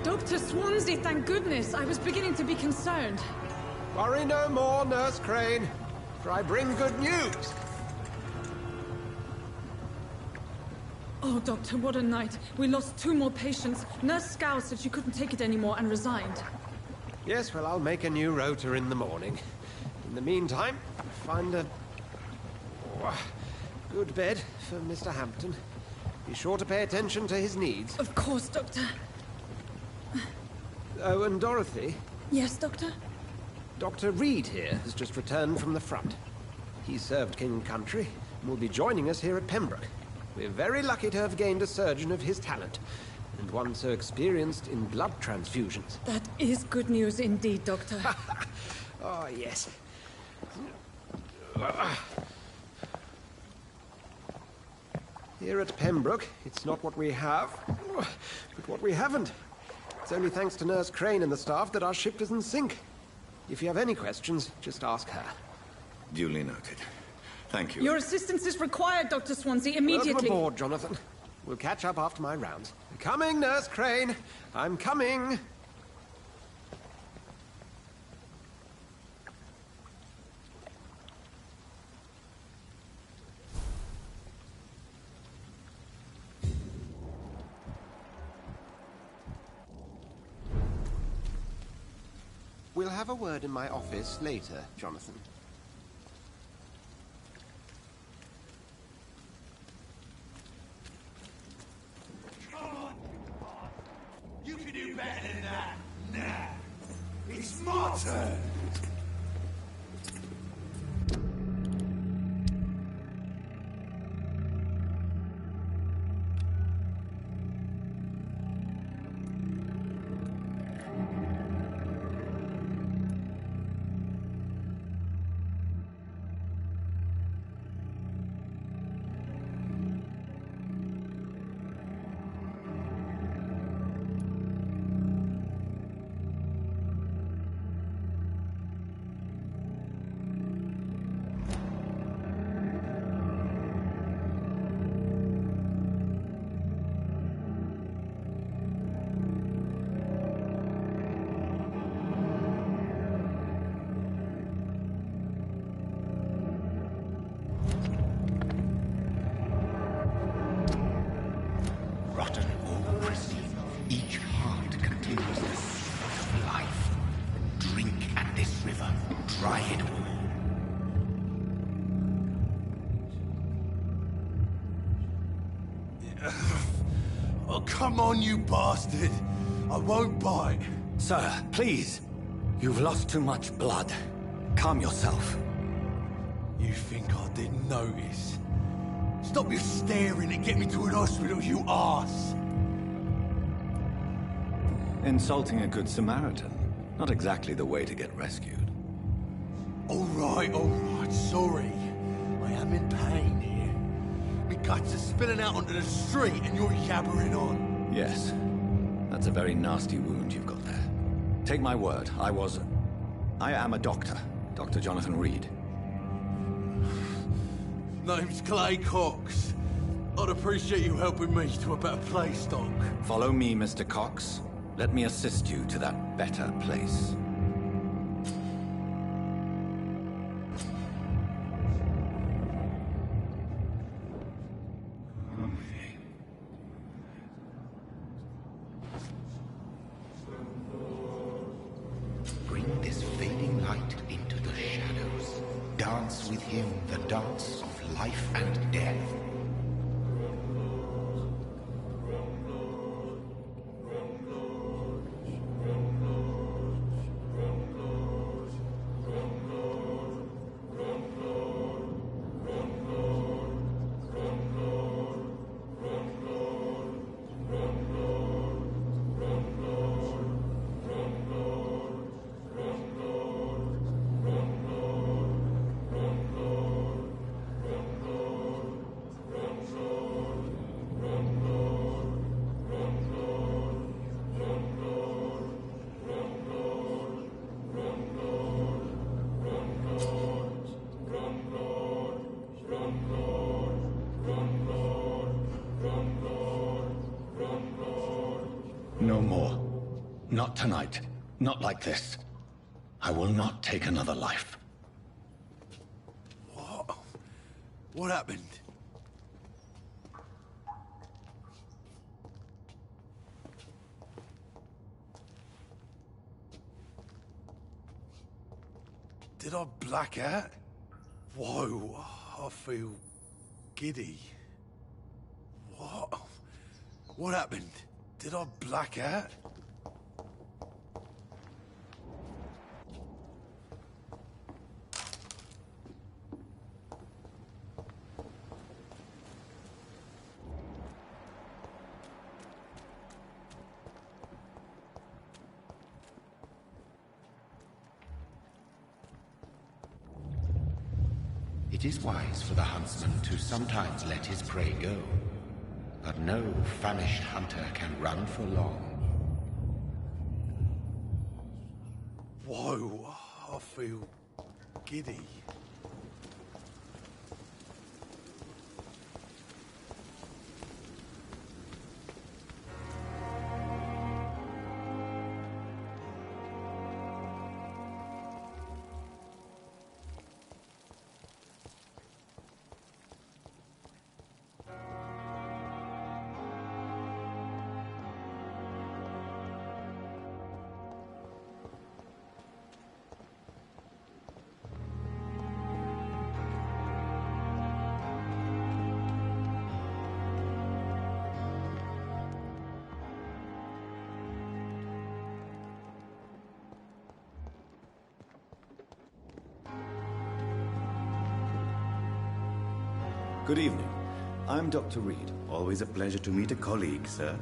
Dr. Swansea, thank goodness. I was beginning to be concerned. Worry no more, Nurse Crane, for I bring good news. Oh, Doctor, what a night. We lost 2 more patients. Nurse Scow said she couldn't take it anymore and resigned. Yes, well, I'll make a new rota in the morning. In the meantime, find a good bed for Mr. Hampton. Be sure to pay attention to his needs. Of course, Doctor. Oh, and Dorothy? Yes, Doctor? Dr. Reed here has just returned from the front. He served King Country and will be joining us here at Pembroke. We're very lucky to have gained a surgeon of his talent, and one so experienced in blood transfusions. That is good news indeed, Doctor. Oh, yes. Here at Pembroke, it's not what we have, but what we haven't. It's only thanks to Nurse Crane and the staff that our ship doesn't sink. If you have any questions, just ask her. Duly noted. Thank you. Your assistance is required, Dr. Swansea, immediately. Welcome aboard, Jonathan. We'll catch up after my rounds. Coming, Nurse Crane. I'm coming. We'll have a word in my office later, Jonathan. Come on, you can do better than that. Nah, it's my turn. try it all. Oh, come on, you bastard! I won't bite. Sir, please. You've lost too much blood. Calm yourself. You think I didn't notice? Stop your staring and get me to an hospital, you arse! Insulting a good Samaritan. Not exactly the way to get rescued. All right, sorry. I am in pain here. My guts are spilling out onto the street and you're yabbering on. Yes. That's a very nasty wound you've got there. Take my word, I am a doctor. Dr. Jonathan Reed. Name's Clay Cox. I'd appreciate you helping me to a better place, Doc. Follow me, Mr. Cox. Let me assist you to that better place. Bring this fading light into the shadows. Dance with him the dance of life and death. No more. Not tonight. Not like this. I will not take another life. What? What happened? Did I black out? Whoa, I feel giddy. What? What happened? Did I black out? It is wise for the huntsman to sometimes let his prey go. But no famished hunter can run for long. Whoa, I feel giddy. Good evening. I'm Dr. Reed. Always a pleasure to meet a colleague, sir.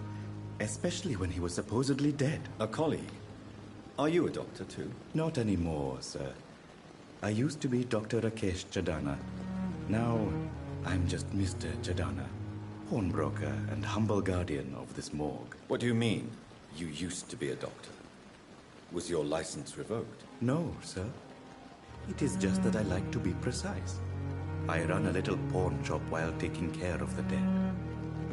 Especially when he was supposedly dead. A colleague? Are you a doctor too? Not anymore, sir. I used to be Dr. Rakesh Chadana. Now, I'm just Mr. Chadana, pawnbroker and humble guardian of this morgue. What do you mean, you used to be a doctor? Was your license revoked? No, sir. It is just that I like to be precise. I run a little pawn shop while taking care of the dead.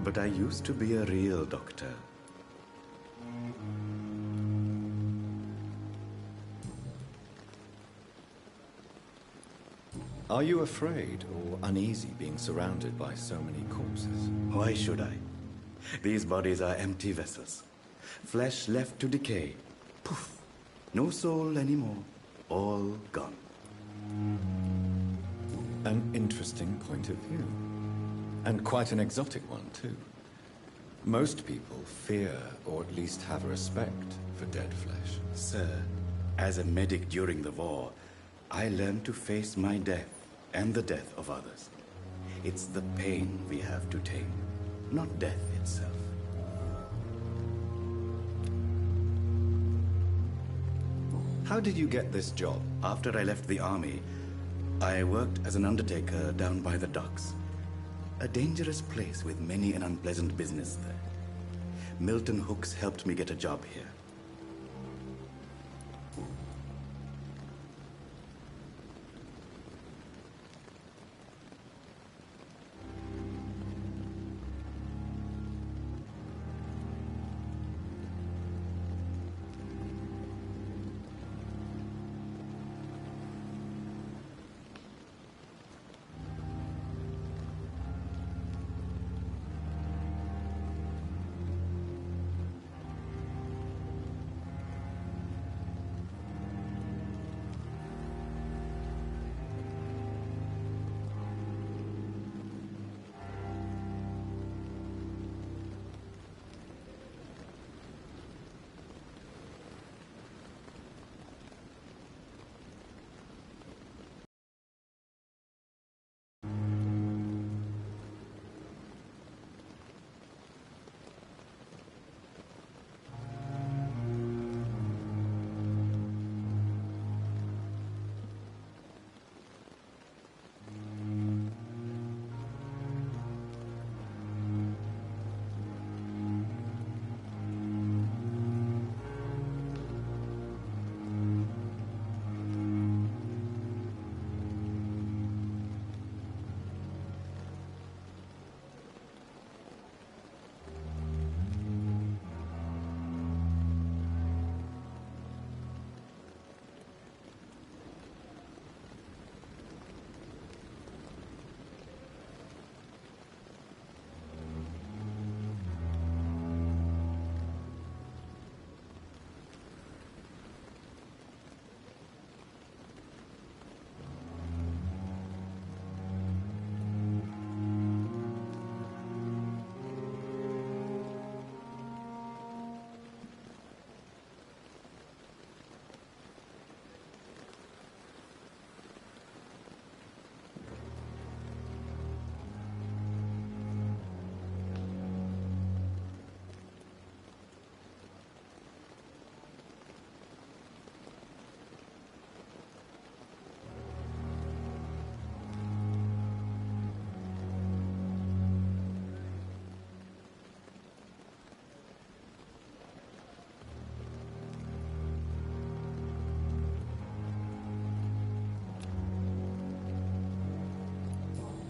But I used to be a real doctor. Are you afraid or uneasy being surrounded by so many corpses? Why should I? These bodies are empty vessels. Flesh left to decay. Poof. No soul anymore. All gone. An interesting point of view. And quite an exotic one, too. Most people fear, or at least have respect, for dead flesh. Sir, as a medic during the war, I learned to face my death and the death of others. It's the pain we have to tame, not death itself. How did you get this job? After I left the army, I worked as an undertaker down by the docks. A dangerous place with many an unpleasant business there. Milton Hooks helped me get a job here.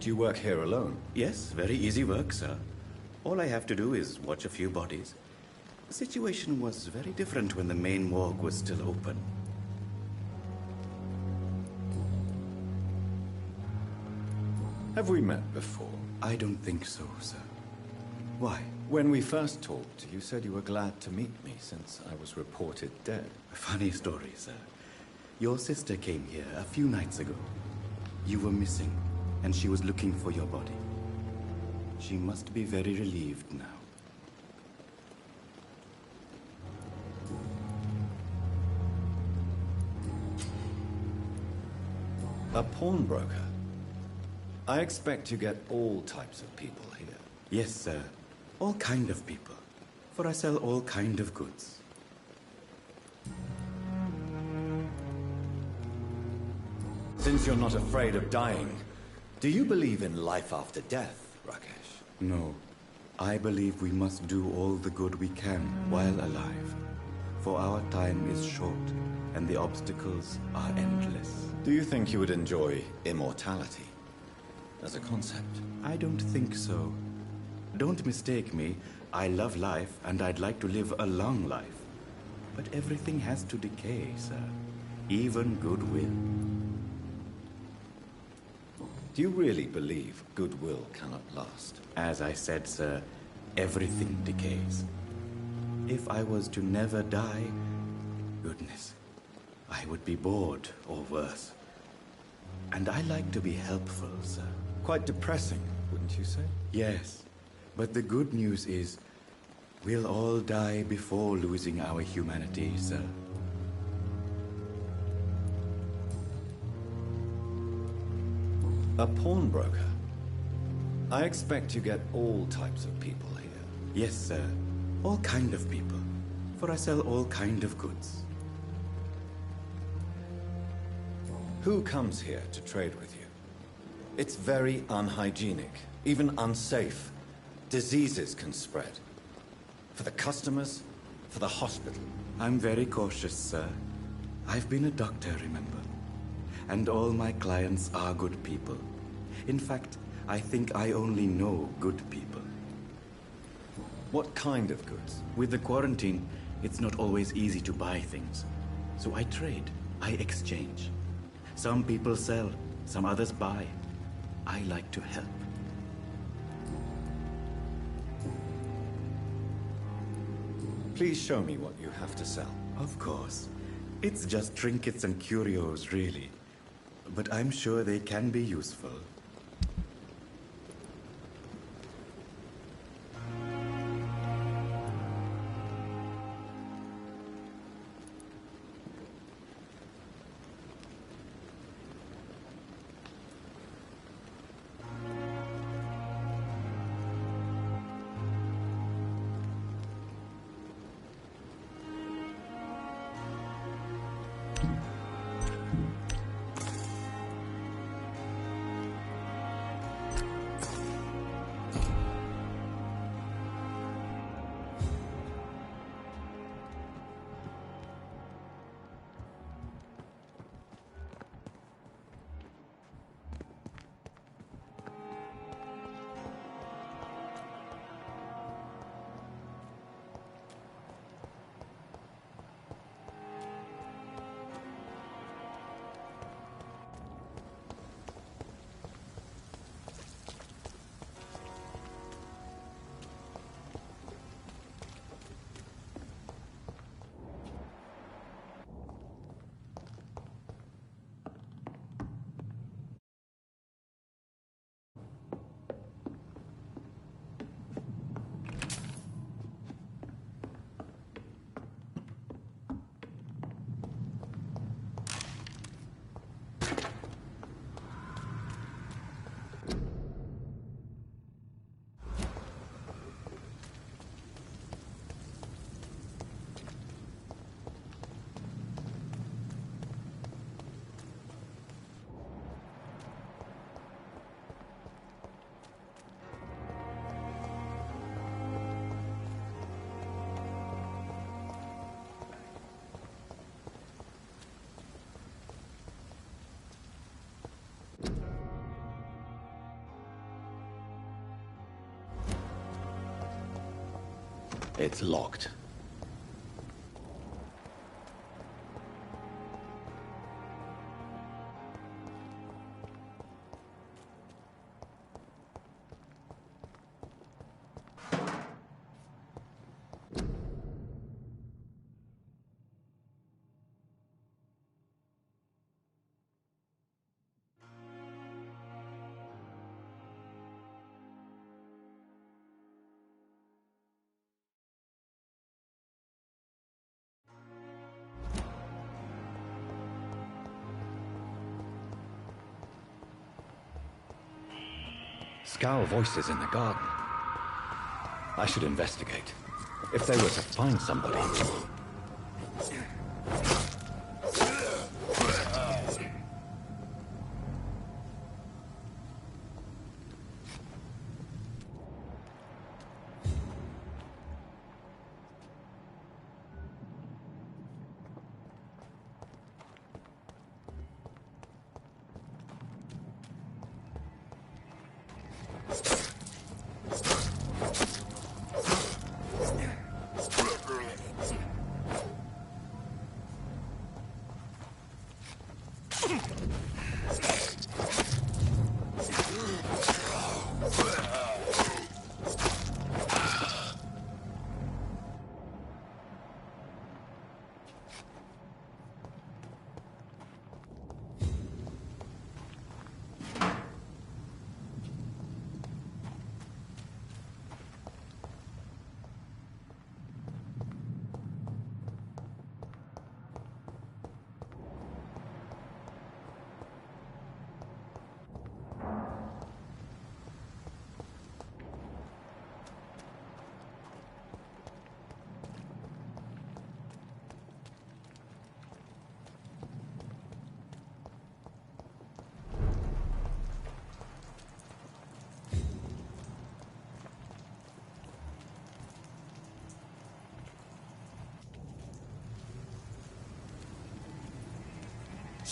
Do you work here alone? Yes, very easy work, sir. All I have to do is watch a few bodies. The situation was very different when the main morgue was still open. Have we met before? I don't think so, sir. Why? When we first talked, you said you were glad to meet me since I was reported dead. A funny story, sir. Your sister came here a few nights ago. You were missing, and she was looking for your body. She must be very relieved now. A pawnbroker? I expect you get all types of people here. Yes, sir. All kind of people. For I sell all kind of goods. Since you're not afraid of dying, do you believe in life after death, Rakesh? No. I believe we must do all the good we can while alive. For our time is short, and the obstacles are endless. Do you think you would enjoy immortality as a concept? I don't think so. Don't mistake me. I love life, and I'd like to live a long life. But everything has to decay, sir. Even goodwill. Do you really believe goodwill cannot last? As I said, sir, everything decays. If I was to never die, goodness, I would be bored or worse. And I like to be helpful, sir. Quite depressing, wouldn't you say? Yes. But the good news is, we'll all die before losing our humanity, sir. A pawnbroker? I expect you get all types of people here. Yes, sir. All kind of people. For I sell all kind of goods. Who comes here to trade with you? It's very unhygienic, even unsafe. Diseases can spread. For the customers, for the hospital. I'm very cautious, sir. I've been a doctor, remember? And all my clients are good people. In fact, I think I only know good people. What kind of goods? With the quarantine, it's not always easy to buy things. So I trade, I exchange. Some people sell, some others buy. I like to help. Please show me what you have to sell. Of course. It's just trinkets and curios, really. But I'm sure they can be useful. It's locked. Scowl voices in the garden. I should investigate. If they were to find somebody...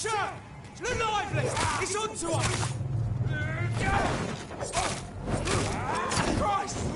Sir! Look lively! It's on to us! Christ!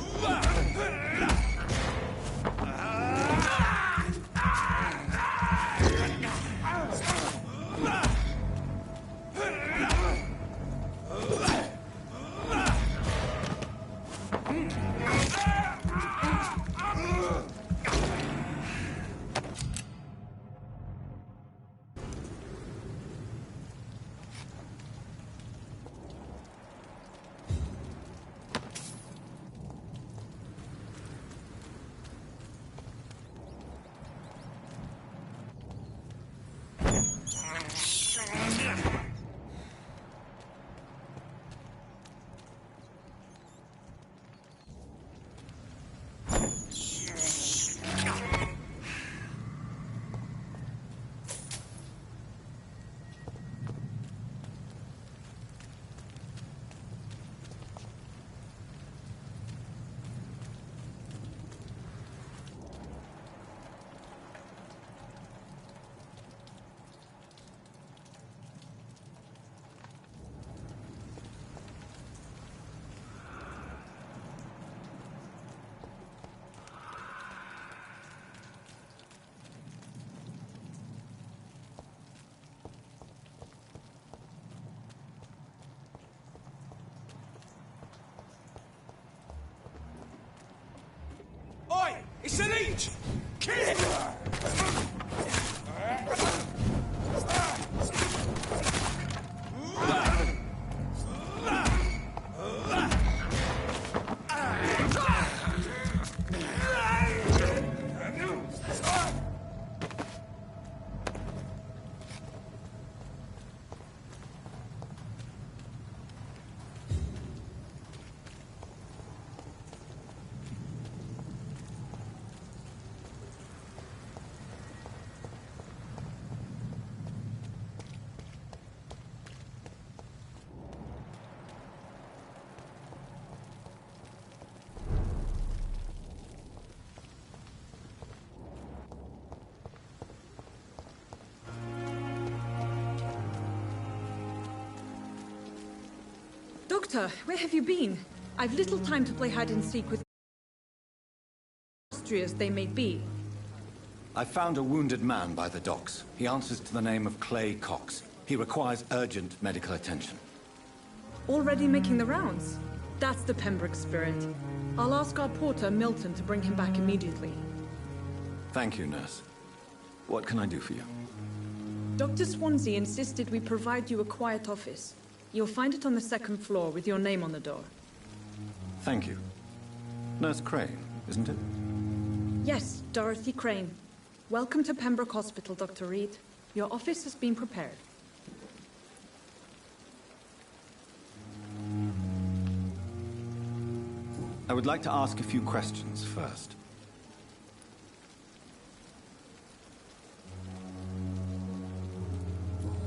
Oi! It's an each! Kill it! Doctor, where have you been? I've little time to play hide-and-seek with as they may be. I found a wounded man by the docks. He answers to the name of Clay Cox. He requires urgent medical attention. Already making the rounds? That's the Pembroke spirit. I'll ask our porter, Milton, to bring him back immediately. Thank you, nurse. What can I do for you? Dr. Swansea insisted we provide you a quiet office. You'll find it on the second floor with your name on the door. Thank you. Nurse Crane, isn't it? Yes, Dorothy Crane. Welcome to Pembroke Hospital, Dr. Reed. Your office has been prepared. I would like to ask a few questions first.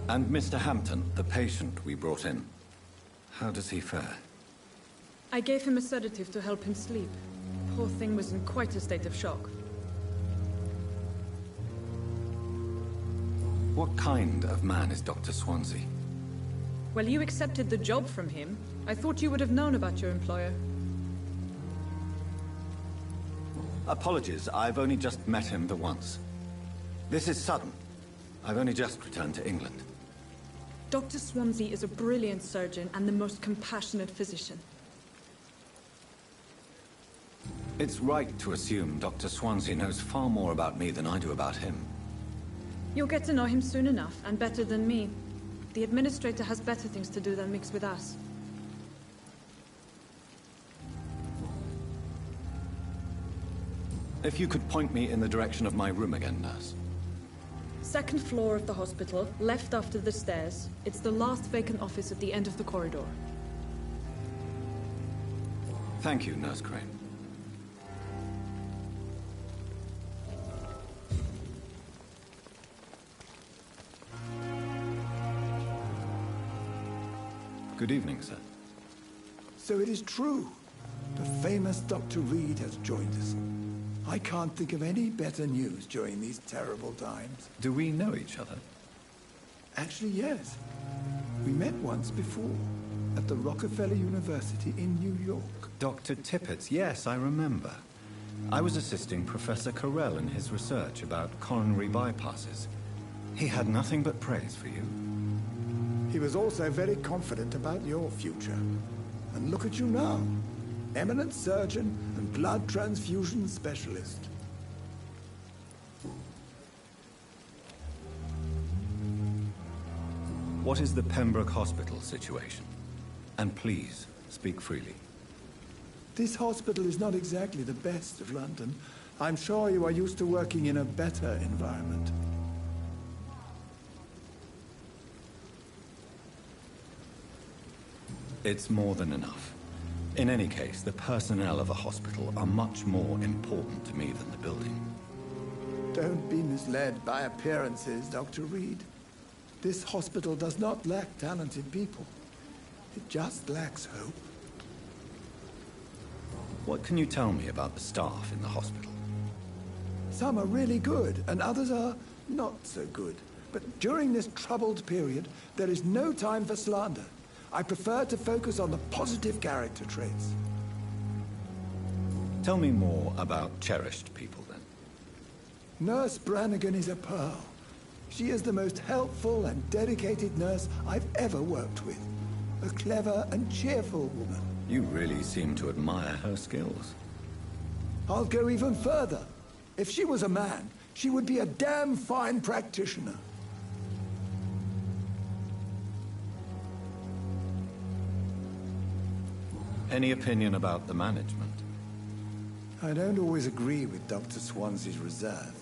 And Mr. Hampton, the patient we brought in, how does he fare? I gave him a sedative to help him sleep. Poor thing was in quite a state of shock. What kind of man is Dr. Swansea? Well, you accepted the job from him. I thought you would have known about your employer. Apologies, I've only just met him the once. This is sudden. I've only just returned to England. Dr. Swansea is a brilliant surgeon and the most compassionate physician. It's right to assume Dr. Swansea knows far more about me than I do about him. You'll get to know him soon enough, and better than me. The administrator has better things to do than mix with us. If you could point me in the direction of my room again, nurse. Second floor of the hospital, left after the stairs. It's the last vacant office at the end of the corridor. Thank you, Nurse Crane. Good evening, sir. So it is true. The famous Dr. Reed has joined us. I can't think of any better news during these terrible times. Do we know each other? Actually, yes. We met once before, at the Rockefeller University in New York. Dr. Tippett, yes, I remember. I was assisting Professor Carell in his research about coronary bypasses. He had nothing but praise for you. He was also very confident about your future. And look at you now. Eminent surgeon and blood transfusion specialist. What is the Pembroke Hospital situation? And please, speak freely. This hospital is not exactly the best of London. I'm sure you are used to working in a better environment. It's more than enough. In any case, the personnel of a hospital are much more important to me than the building. Don't be misled by appearances, Dr. Reed. This hospital does not lack talented people. It just lacks hope. What can you tell me about the staff in the hospital? Some are really good, and others are not so good. But during this troubled period, there is no time for slander. I prefer to focus on the positive character traits. Tell me more about cherished people, then. Nurse Brannigan is a pearl. She is the most helpful and dedicated nurse I've ever worked with. A clever and cheerful woman. You really seem to admire her skills. I'll go even further. If she was a man, she would be a damn fine practitioner. Any opinion about the management? I don't always agree with Dr. Swansea's reserve,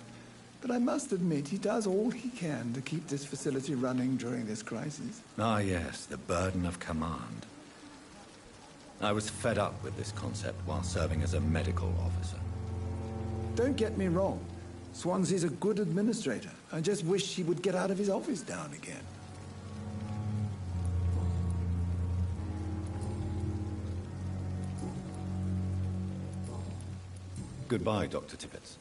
but I must admit he does all he can to keep this facility running during this crisis. Ah, yes, the burden of command. I was fed up with this concept while serving as a medical officer. Don't get me wrong. Swansea's a good administrator. I just wish he would get out of his office down again. Goodbye, Dr. Tippett.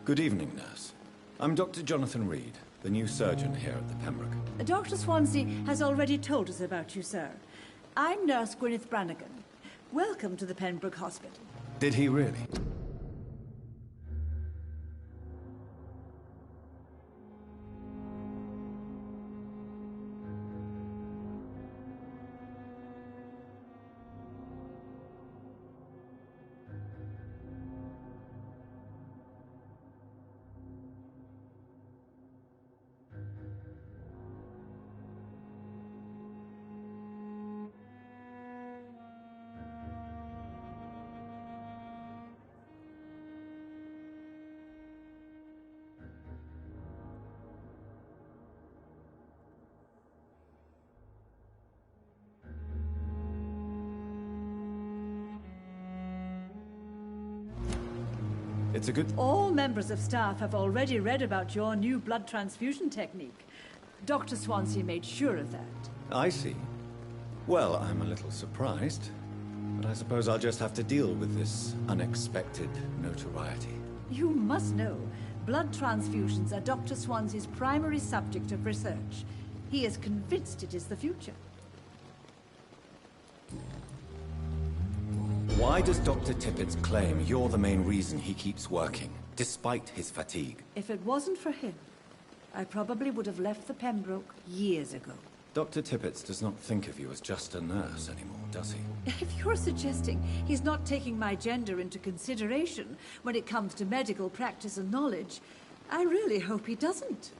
Good evening, nurse. I'm Dr. Jonathan Reed, the new surgeon here at the Pembroke. Dr. Swansea has already told us about you, sir. I'm Nurse Gwyneth Brannigan. Welcome to the Pembroke Hospital. Did he really? It's a good... All members of staff have already read about your new blood transfusion technique. Dr. Swansea made sure of that. I see. Well, I'm a little surprised, but I suppose I'll just have to deal with this unexpected notoriety. You must know, blood transfusions are Dr. Swansea's primary subject of research. He is convinced it is the future. Why does Dr. Tippett's claim you're the main reason he keeps working, despite his fatigue? If it wasn't for him, I probably would have left the Pembroke years ago. Dr. Tippett does not think of you as just a nurse anymore, does he? If you're suggesting he's not taking my gender into consideration when it comes to medical practice and knowledge, I really hope he doesn't.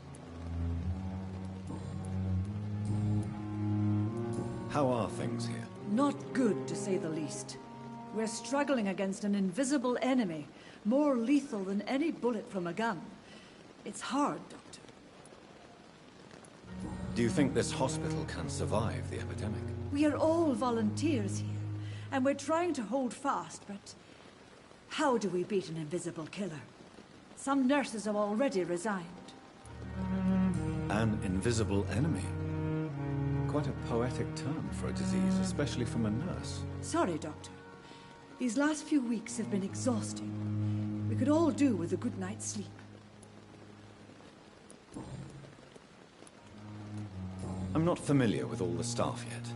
How are things here? Not good, to say the least. We're struggling against an invisible enemy, more lethal than any bullet from a gun. It's hard, Doctor. Do you think this hospital can survive the epidemic? We are all volunteers here, And we're trying to hold fast, but how do we beat an invisible killer? Some nurses have already resigned. An invisible enemy. Quite a poetic term for a disease, especially from a nurse. Sorry, Doctor. These last few weeks have been exhausting. We could all do with a good night's sleep. I'm not familiar with all the staff yet.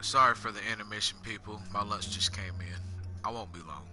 Sorry for the intermission, people. My lunch just came in. I won't be long.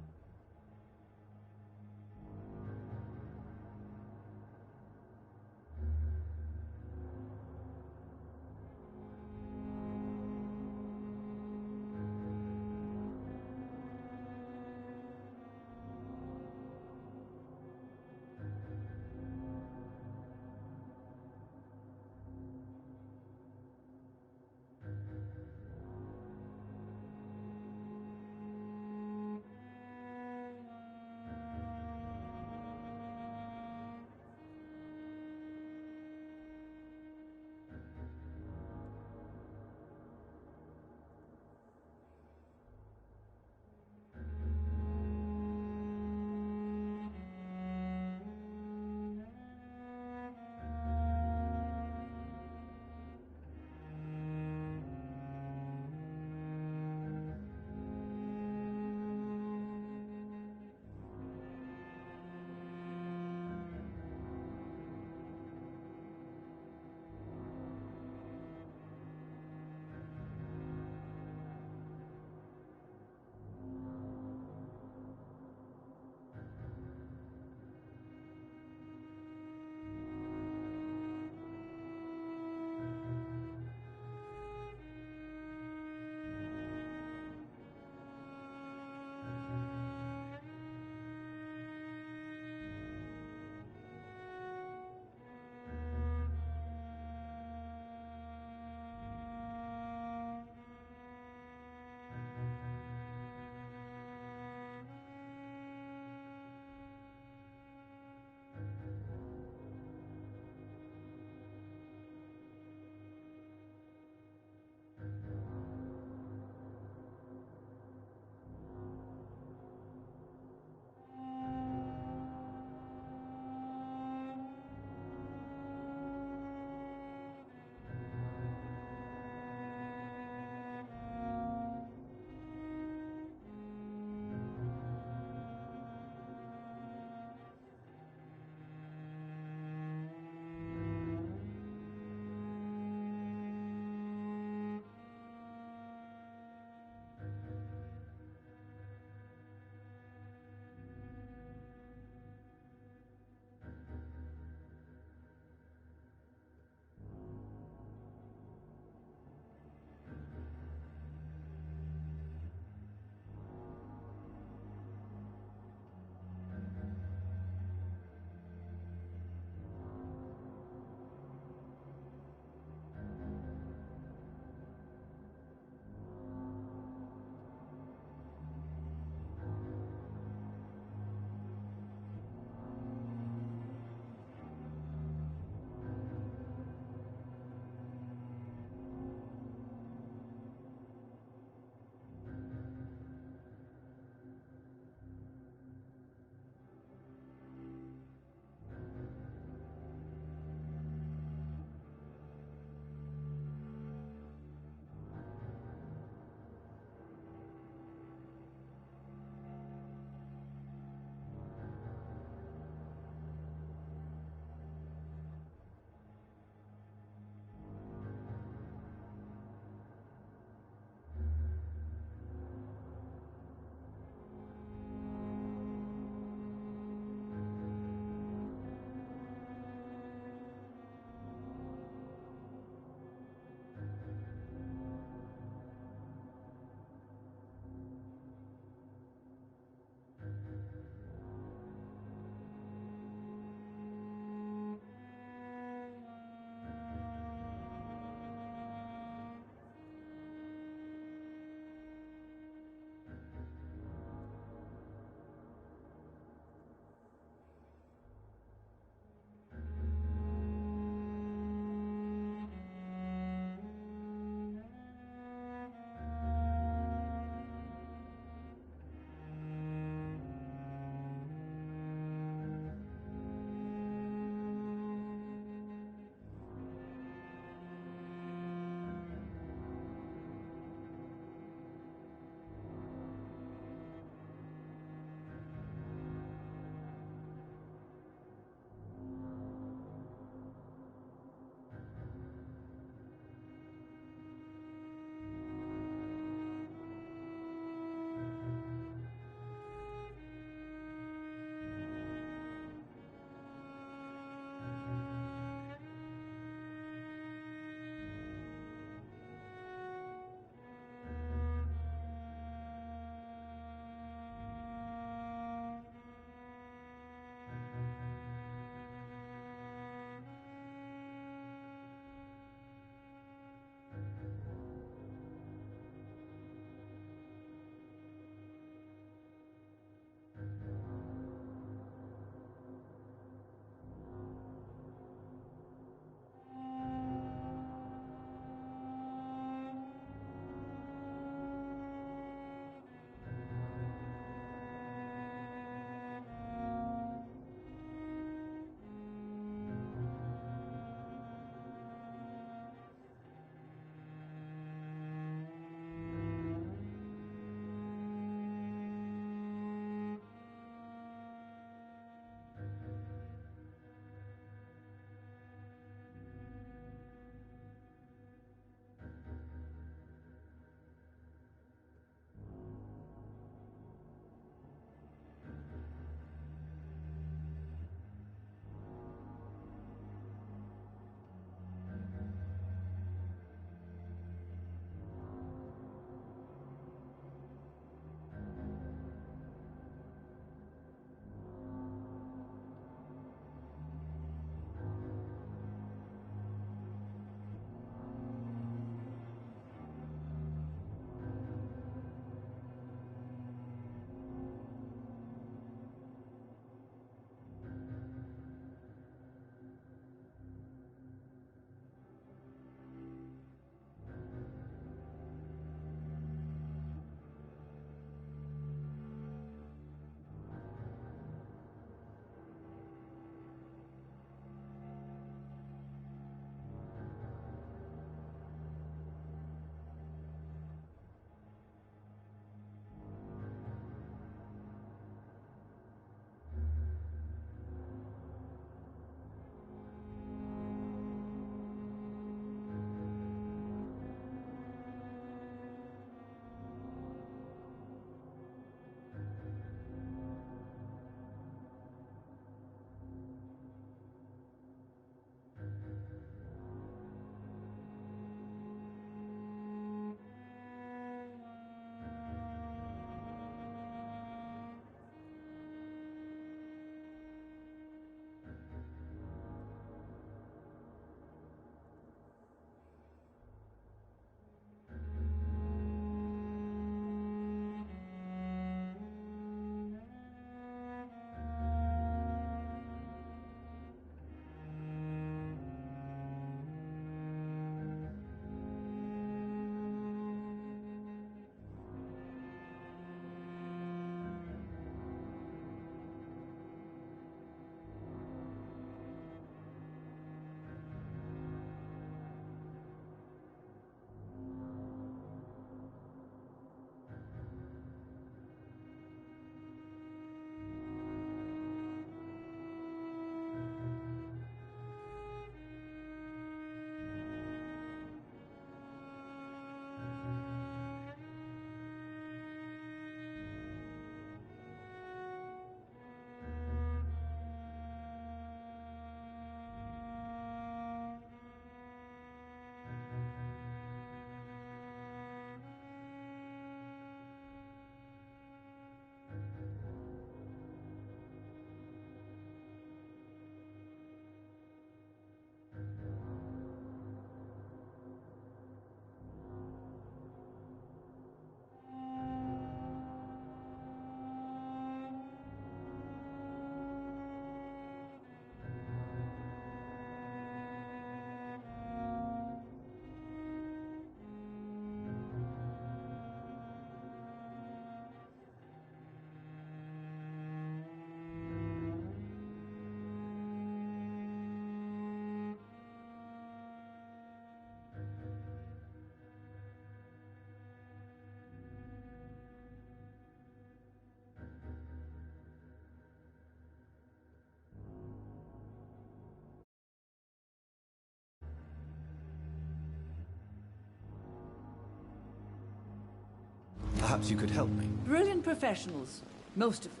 Perhaps you could help me. Brilliant professionals, most of them.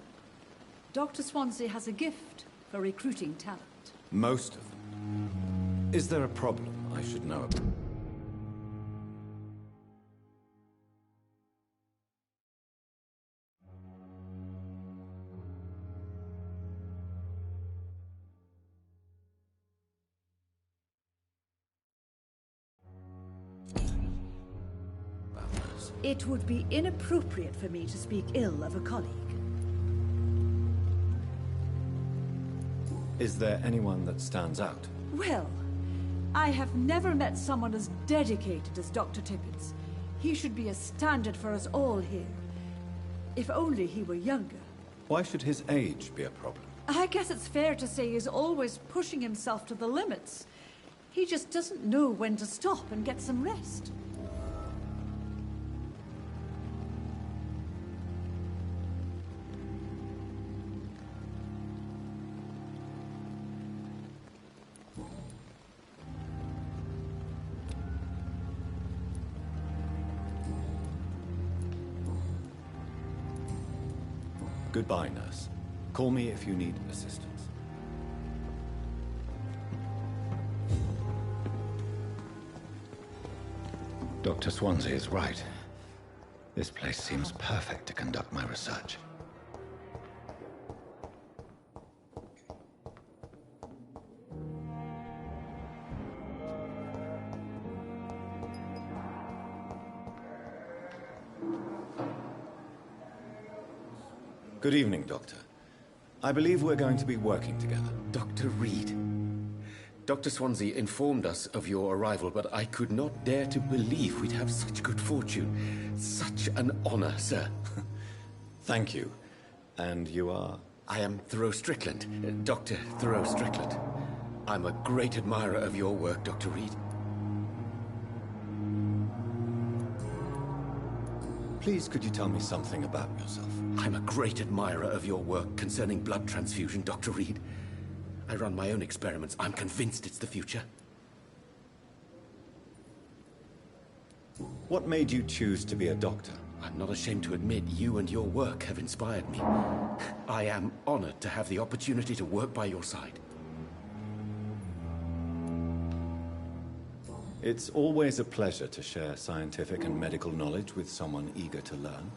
Dr. Swansea has a gift for recruiting talent. Most of them. Is there a problem I should know about? It would be inappropriate for me to speak ill of a colleague. Is there anyone that stands out? Well, I have never met someone as dedicated as Dr. Tippins. He should be a standard for us all here. If only he were younger. Why should his age be a problem? I guess it's fair to say he's always pushing himself to the limits. He just doesn't know when to stop and get some rest. Goodbye, nurse. Call me if you need assistance. Dr. Swansea is right. This place seems perfect to conduct my research. Good evening, Doctor. I believe we're going to be working together. Dr. Reed. Dr. Swansea informed us of your arrival, but I could not dare to believe we'd have such good fortune. Such an honor, sir. Thank you. And you are? I am Thoreau Strickland, Dr. Thoreau Strickland. I'm a great admirer of your work, Dr. Reed. Please, could you tell me something about yourself? I'm a great admirer of your work concerning blood transfusion, Dr. Reed. I run my own experiments. I'm convinced it's the future. What made you choose to be a doctor? I'm not ashamed to admit you and your work have inspired me. I am honored to have the opportunity to work by your side. It's always a pleasure to share scientific and medical knowledge with someone eager to learn.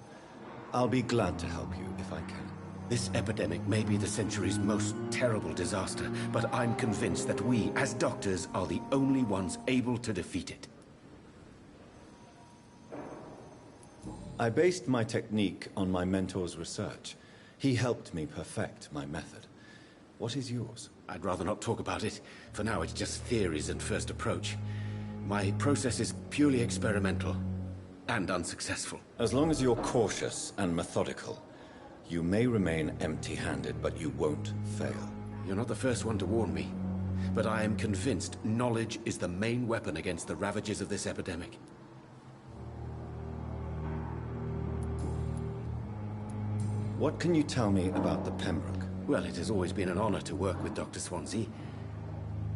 I'll be glad to help you if I can. This epidemic may be the century's most terrible disaster, but I'm convinced that we, as doctors, are the only ones able to defeat it. I based my technique on my mentor's research. He helped me perfect my method. What is yours? I'd rather not talk about it. For now, it's just theories and first approach. My process is purely experimental and unsuccessful. As long as you're cautious and methodical, you may remain empty-handed, but you won't fail. You're not the first one to warn me, but I am convinced knowledge is the main weapon against the ravages of this epidemic. What can you tell me about the Pembroke? Well, it has always been an honor to work with Dr. Swansea.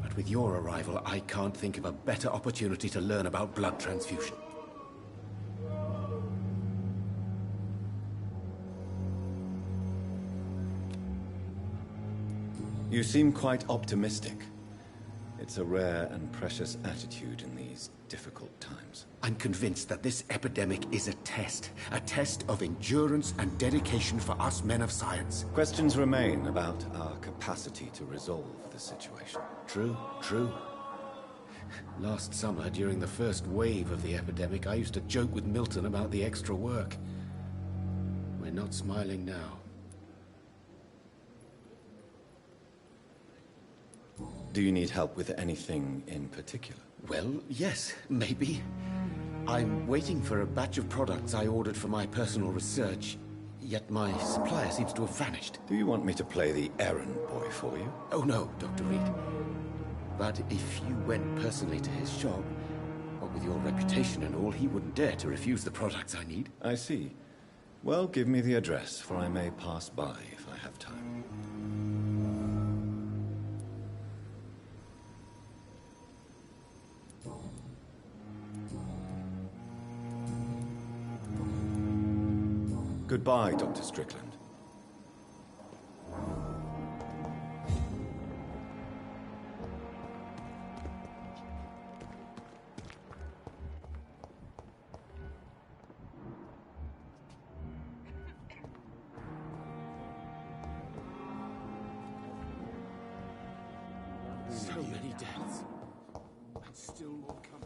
But with your arrival, I can't think of a better opportunity to learn about blood transfusion. You seem quite optimistic. It's a rare and precious attitude in these difficult times. I'm convinced that this epidemic is a test of endurance and dedication for us men of science. Questions remain about our capacity to resolve the situation. True, true. Last summer, during the first wave of the epidemic, I used to joke with Milton about the extra work. We're not smiling now. Do you need help with anything in particular? Well, yes, maybe. I'm waiting for a batch of products I ordered for my personal research, yet my supplier seems to have vanished. Do you want me to play the errand boy for you? Oh no, Dr. Reed. But if you went personally to his shop, what with your reputation and all, he wouldn't dare to refuse the products I need. I see. Well, give me the address, for I may pass by if I have time. Goodbye, Dr. Strickland. So many deaths. And still more coming.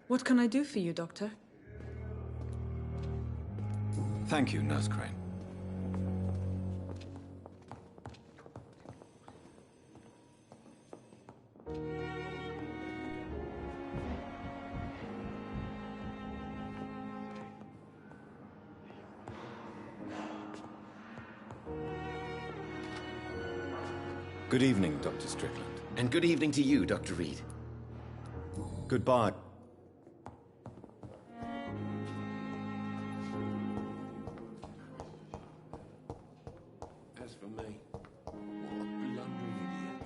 What can I do for you, Doctor? Thank you, Nurse Crane. Good evening, Dr. Strickland. And good evening to you, Dr. Reed. Goodbye. As for me, what a blundering idiot.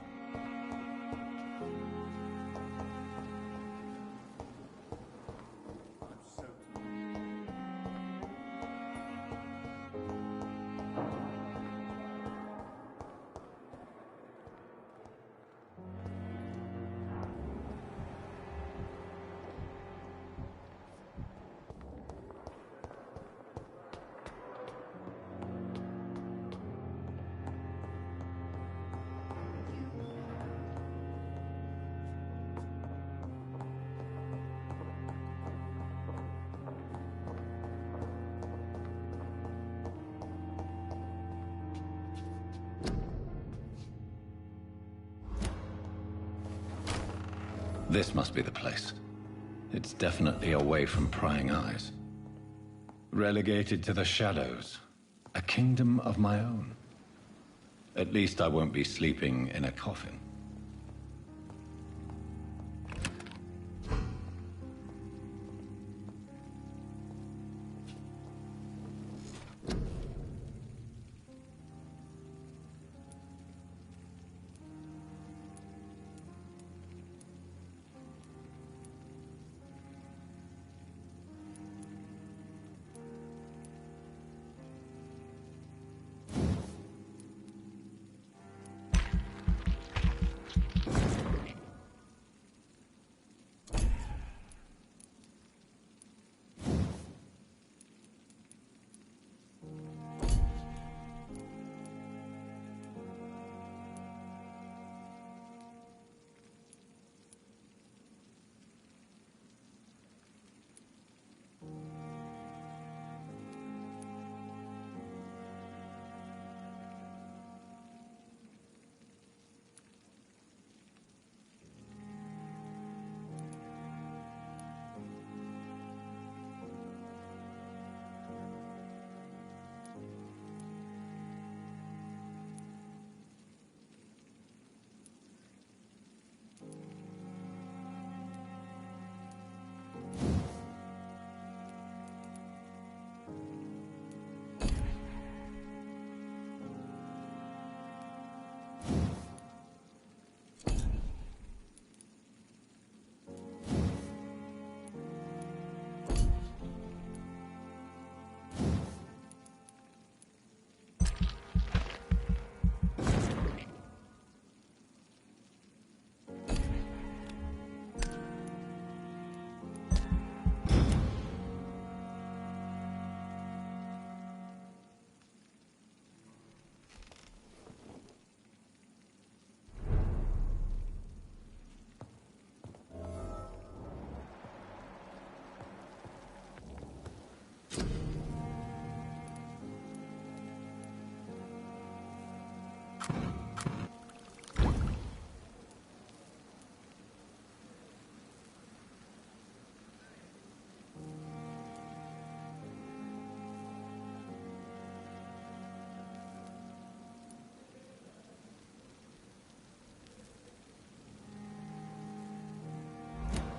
This must be the place. It's definitely away from prying eyes. Relegated to the shadows. A kingdom of my own. At least I won't be sleeping in a coffin.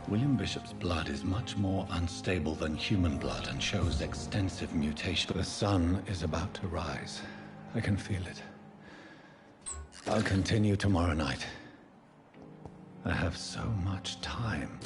William Bishop's blood is much more unstable than human blood and shows extensive mutation. The sun is about to rise. I can feel it. I'll continue tomorrow night. I have so much time.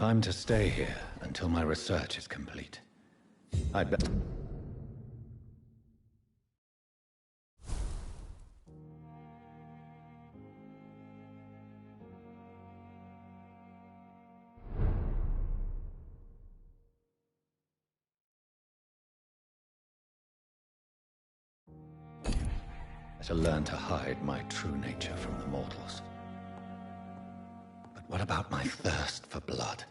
If I'm to stay here until my research is complete, I'd better... to learn to hide my true nature from the mortals. But what about my thirst for blood?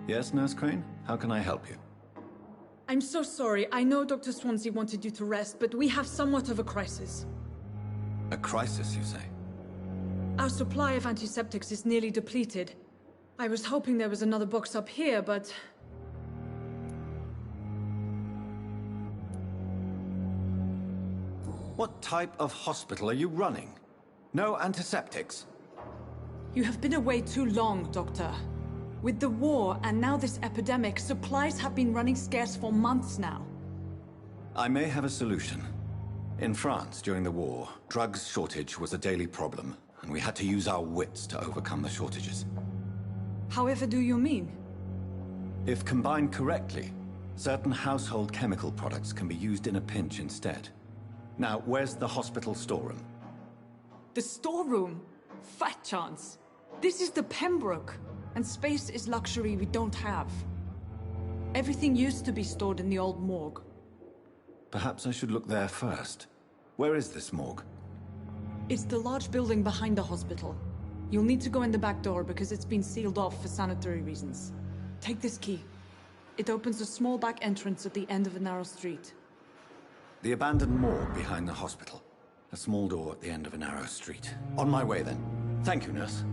Yes, Nurse Crane? How can I help you? I'm so sorry. I know Dr. Swansea wanted you to rest, but we have somewhat of a crisis. A crisis, you say? Our supply of antiseptics is nearly depleted. I was hoping there was another box up here, but... What type of hospital are you running? No antiseptics? You have been away too long, Doctor. With the war and now this epidemic, supplies have been running scarce for months now. I may have a solution. In France, during the war, drugs shortage was a daily problem, and we had to use our wits to overcome the shortages. However do you mean? If combined correctly, certain household chemical products can be used in a pinch instead. Now, where's the hospital storeroom? The storeroom? Fat chance. This is the Pembroke, and space is luxury we don't have. Everything used to be stored in the old morgue. Perhaps I should look there first. Where is this morgue? It's the large building behind the hospital. You'll need to go in the back door because it's been sealed off for sanitary reasons. Take this key. It opens a small back entrance at the end of a narrow street. The abandoned morgue behind the hospital. A small door at the end of a narrow street. On my way then. Thank you, nurse.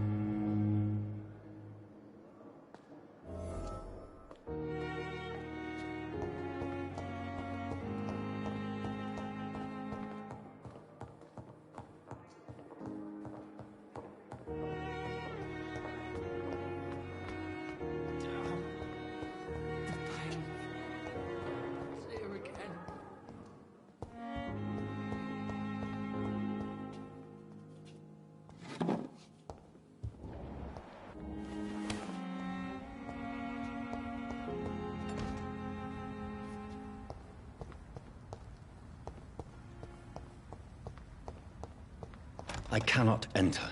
I cannot enter.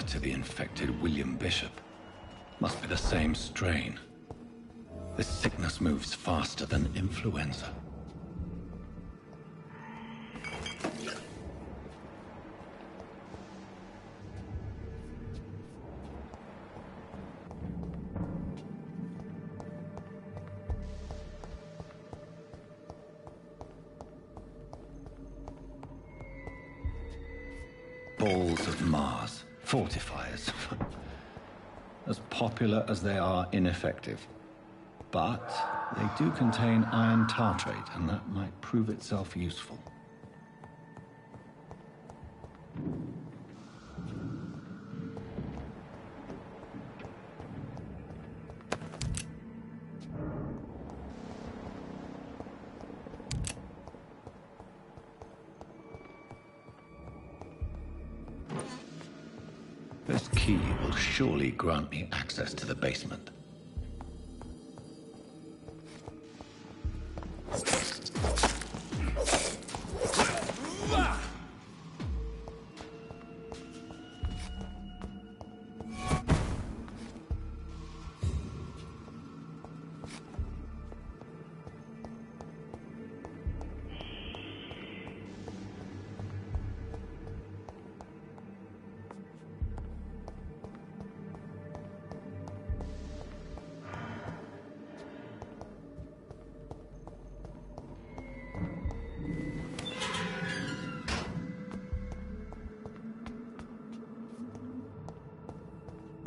to the infected William Bishop. Must be the same strain. This sickness moves faster than influenza. Balls of Mars, fortifiers. As popular as they are ineffective. But they do contain iron tartrate, and that might prove itself useful. This key will surely grant me access to the basement.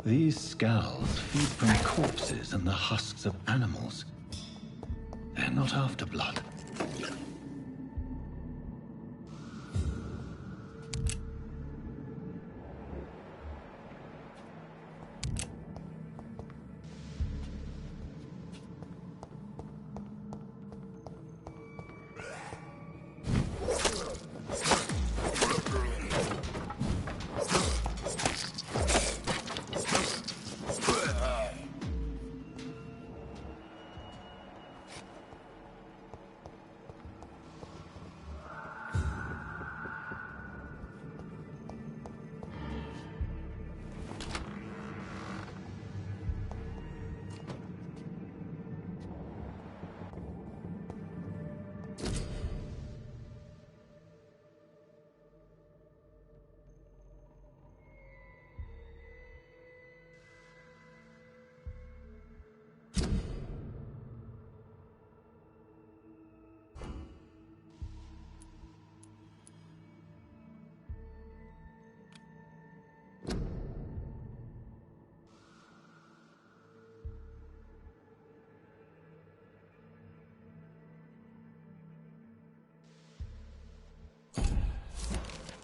These scowls feed from corpses and the husks of animals. They're not after blood.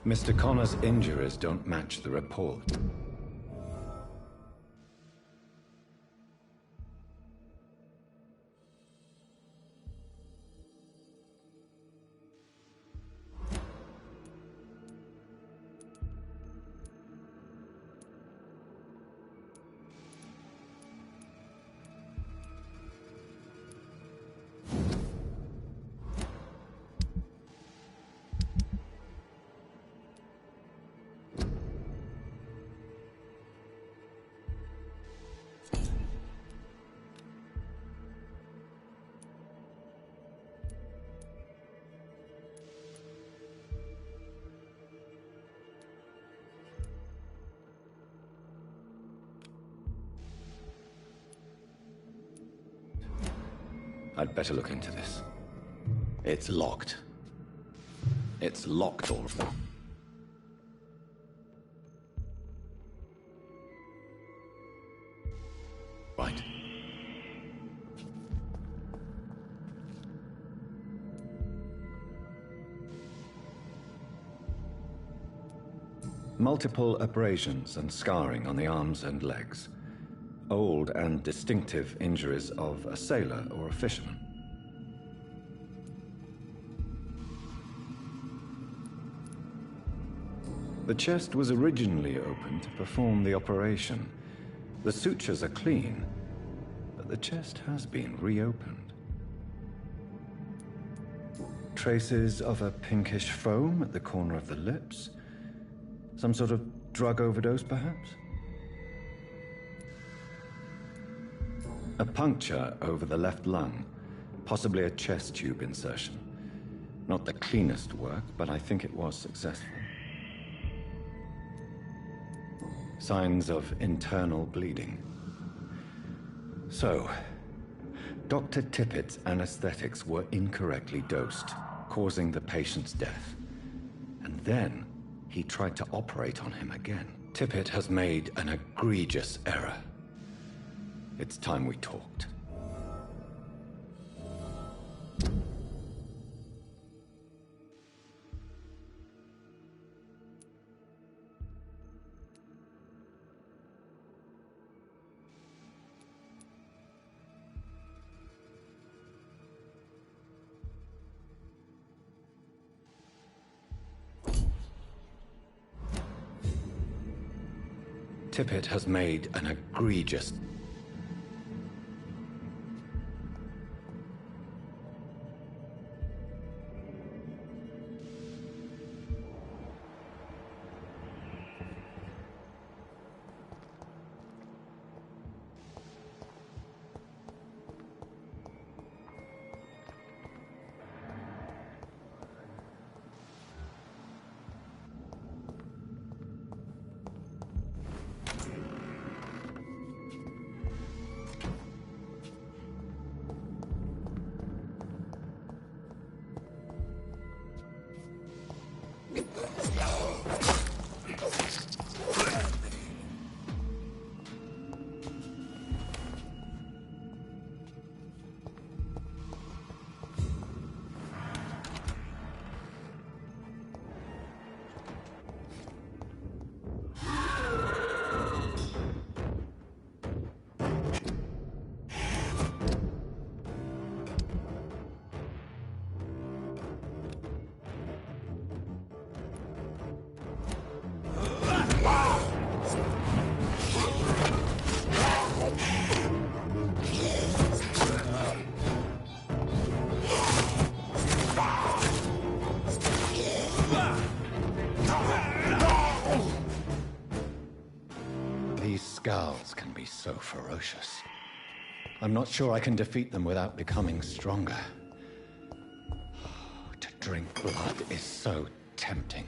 Mr. Connor's injuries don't match the report. I'd better look into this. It's locked. It's locked, all of them. Right. Multiple abrasions and scarring on the arms and legs. Old and distinctive injuries of a sailor or a fisherman. The chest was originally opened to perform the operation. The sutures are clean, but the chest has been reopened. Traces of a pinkish foam at the corner of the lips. Some sort of drug overdose, perhaps? A puncture over the left lung, possibly a chest tube insertion. Not the cleanest work, but I think it was successful. Signs of internal bleeding. So, Dr. Tippett's anesthetics were incorrectly dosed, causing the patient's death. And then, he tried to operate on him again. Tippett has made an egregious error. It's time we talked. Tippett has made an egregious... These scowls can be so ferocious. I'm not sure I can defeat them without becoming stronger. To drink blood is so tempting.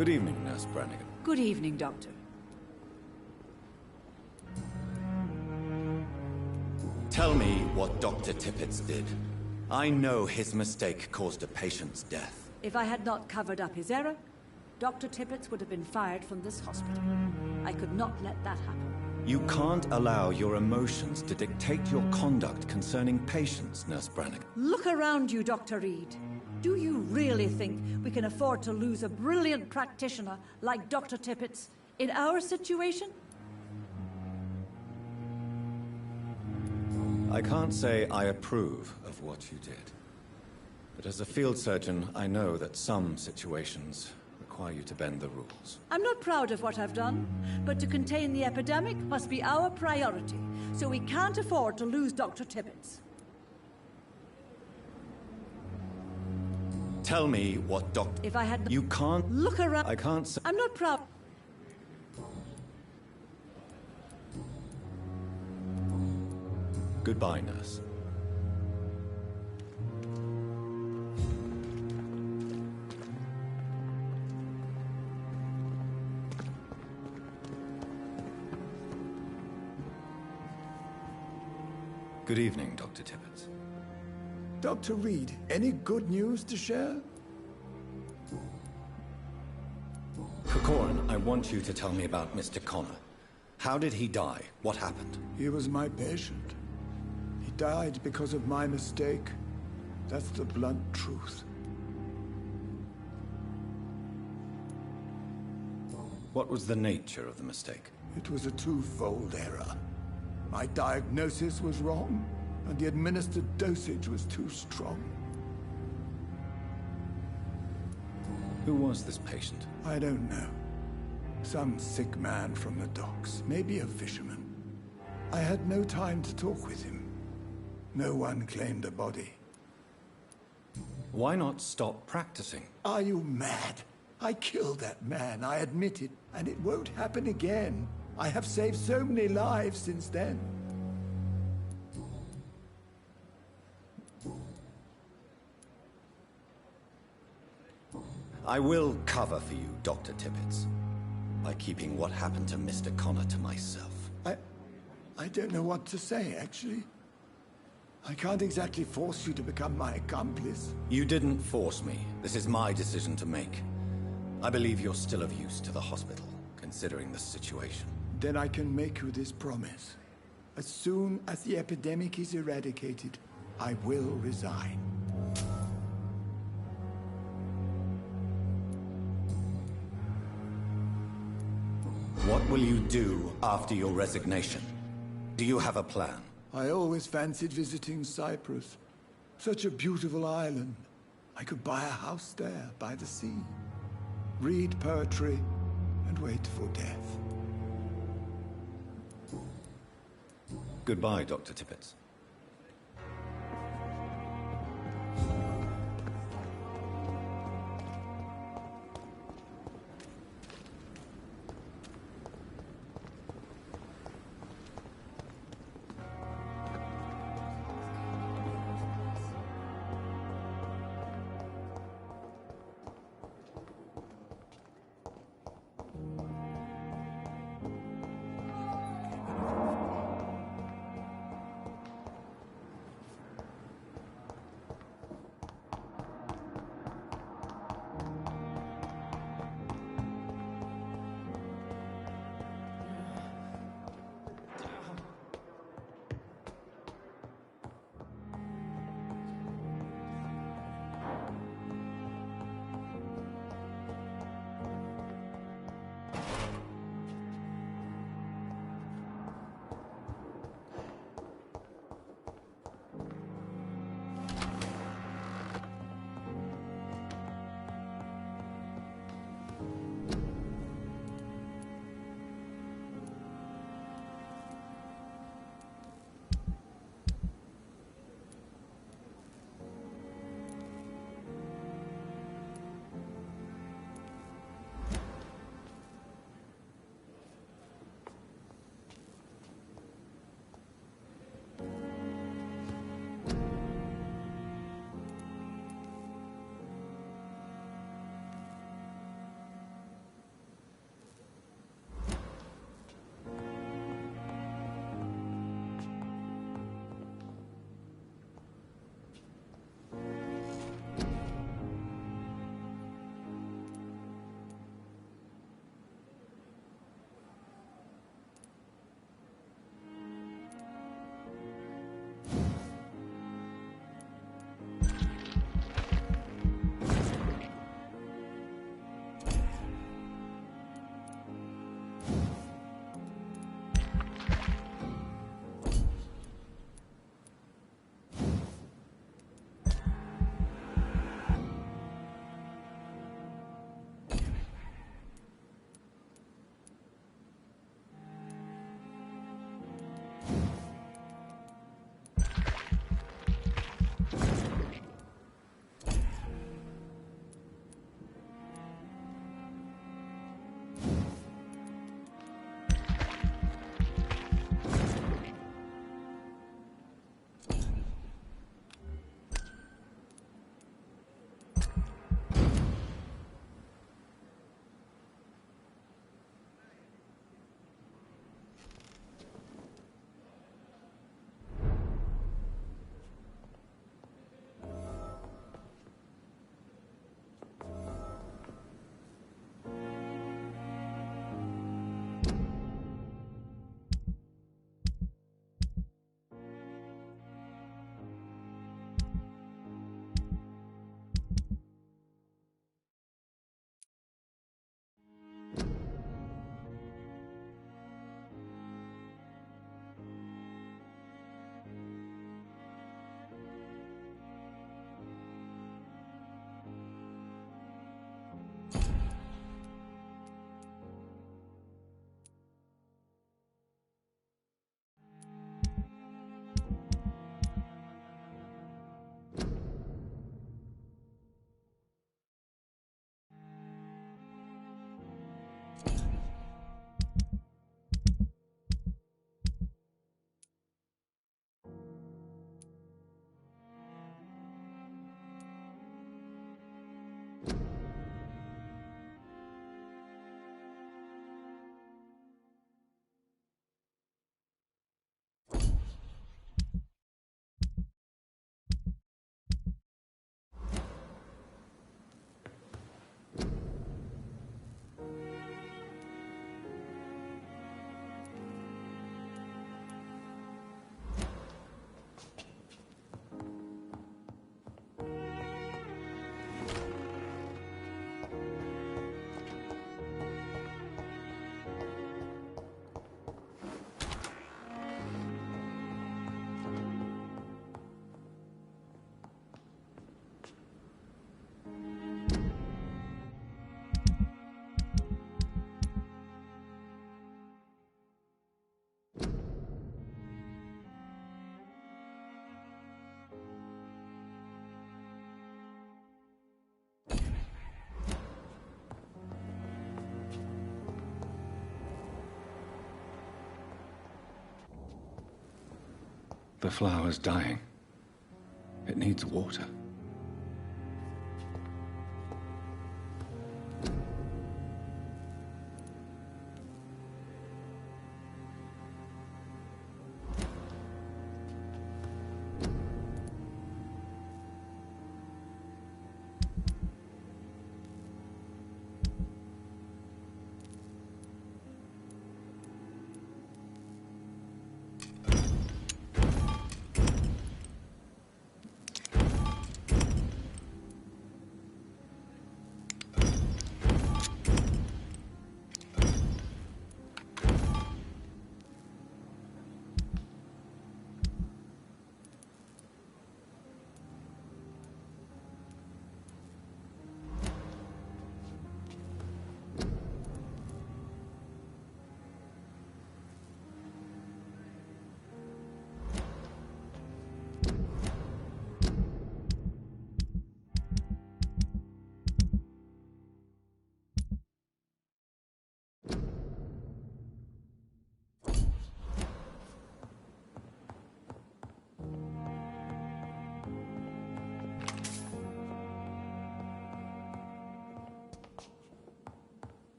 Good evening, Nurse Brannigan. Good evening, Doctor. Tell me what Dr. Tippett did. I know his mistake caused a patient's death. If I had not covered up his error, Dr. Tippett would have been fired from this hospital. I could not let that happen. You can't allow your emotions to dictate your conduct concerning patients, Nurse Brannigan. Look around you, Dr. Reed. Do you really think we can afford to lose a brilliant practitioner like Dr. Tippett in our situation? I can't say I approve of what you did. But as a field surgeon, I know that some situations require you to bend the rules. I'm not proud of what I've done, but to contain the epidemic must be our priority, so we can't afford to lose Dr. Tippett. Tell me what Dr. If I had... You can't... Look around... I can't say... I'm not proud... Goodbye, nurse. Good evening, Dr. Tippett. Dr. Reed, any good news to share? Corcoran, I want you to tell me about Mr. Connor. How did he die? What happened? He was my patient. He died because of my mistake. That's the blunt truth. What was the nature of the mistake? It was a twofold error. My diagnosis was wrong, and the administered dosage was too strong. Who was this patient? I don't know. Some sick man from the docks, maybe a fisherman. I had no time to talk with him. No one claimed a body. Why not stop practicing? Are you mad? I killed that man, I admit it, and it won't happen again. I have saved so many lives since then. I will cover for you, Dr. Tippett, by keeping what happened to Mr. Connor to myself. I don't know what to say, actually. I can't exactly force you to become my accomplice. You didn't force me. This is my decision to make. I believe you're still of use to the hospital, considering the situation. Then I can make you this promise. As soon as the epidemic is eradicated, I will resign. What will you do after your resignation? Do you have a plan? I always fancied visiting Cyprus. Such a beautiful island. I could buy a house there, by the sea. Read poetry, and wait for death. Goodbye, Dr. Tippett. The flower's dying. It needs water.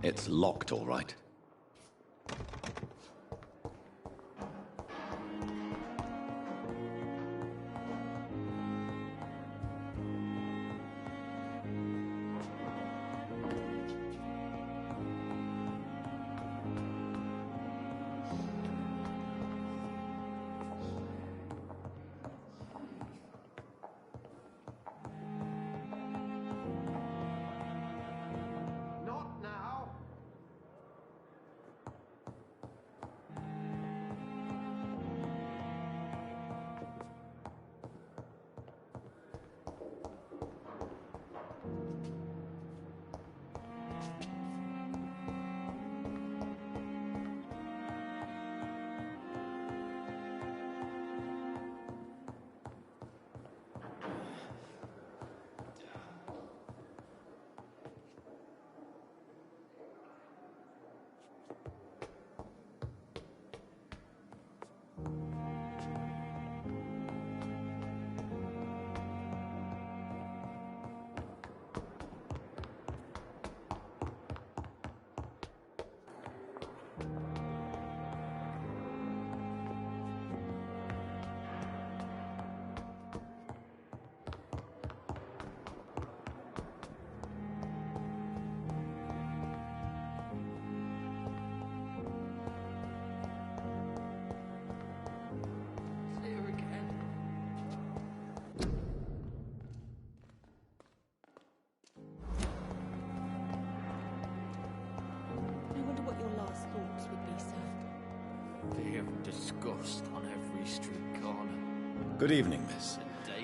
It's locked, all right. disgust on every street corner. Good evening, miss.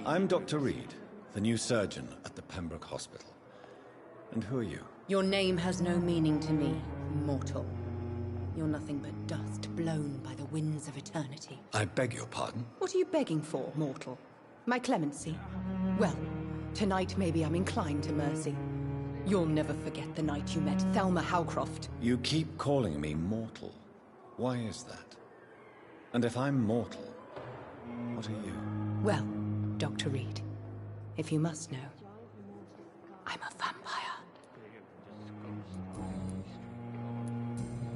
I'm Dr. Reed, the new surgeon at the Pembroke Hospital. And who are you? Your name has no meaning to me, mortal. You're nothing but dust blown by the winds of eternity. I beg your pardon? What are you begging for, mortal? My clemency? Well, tonight maybe I'm inclined to mercy. You'll never forget the night you met Thelma Howcroft. You keep calling me mortal. Why is that? And if I'm mortal, what are you? Well, Dr. Reed, if you must know, I'm a vampire.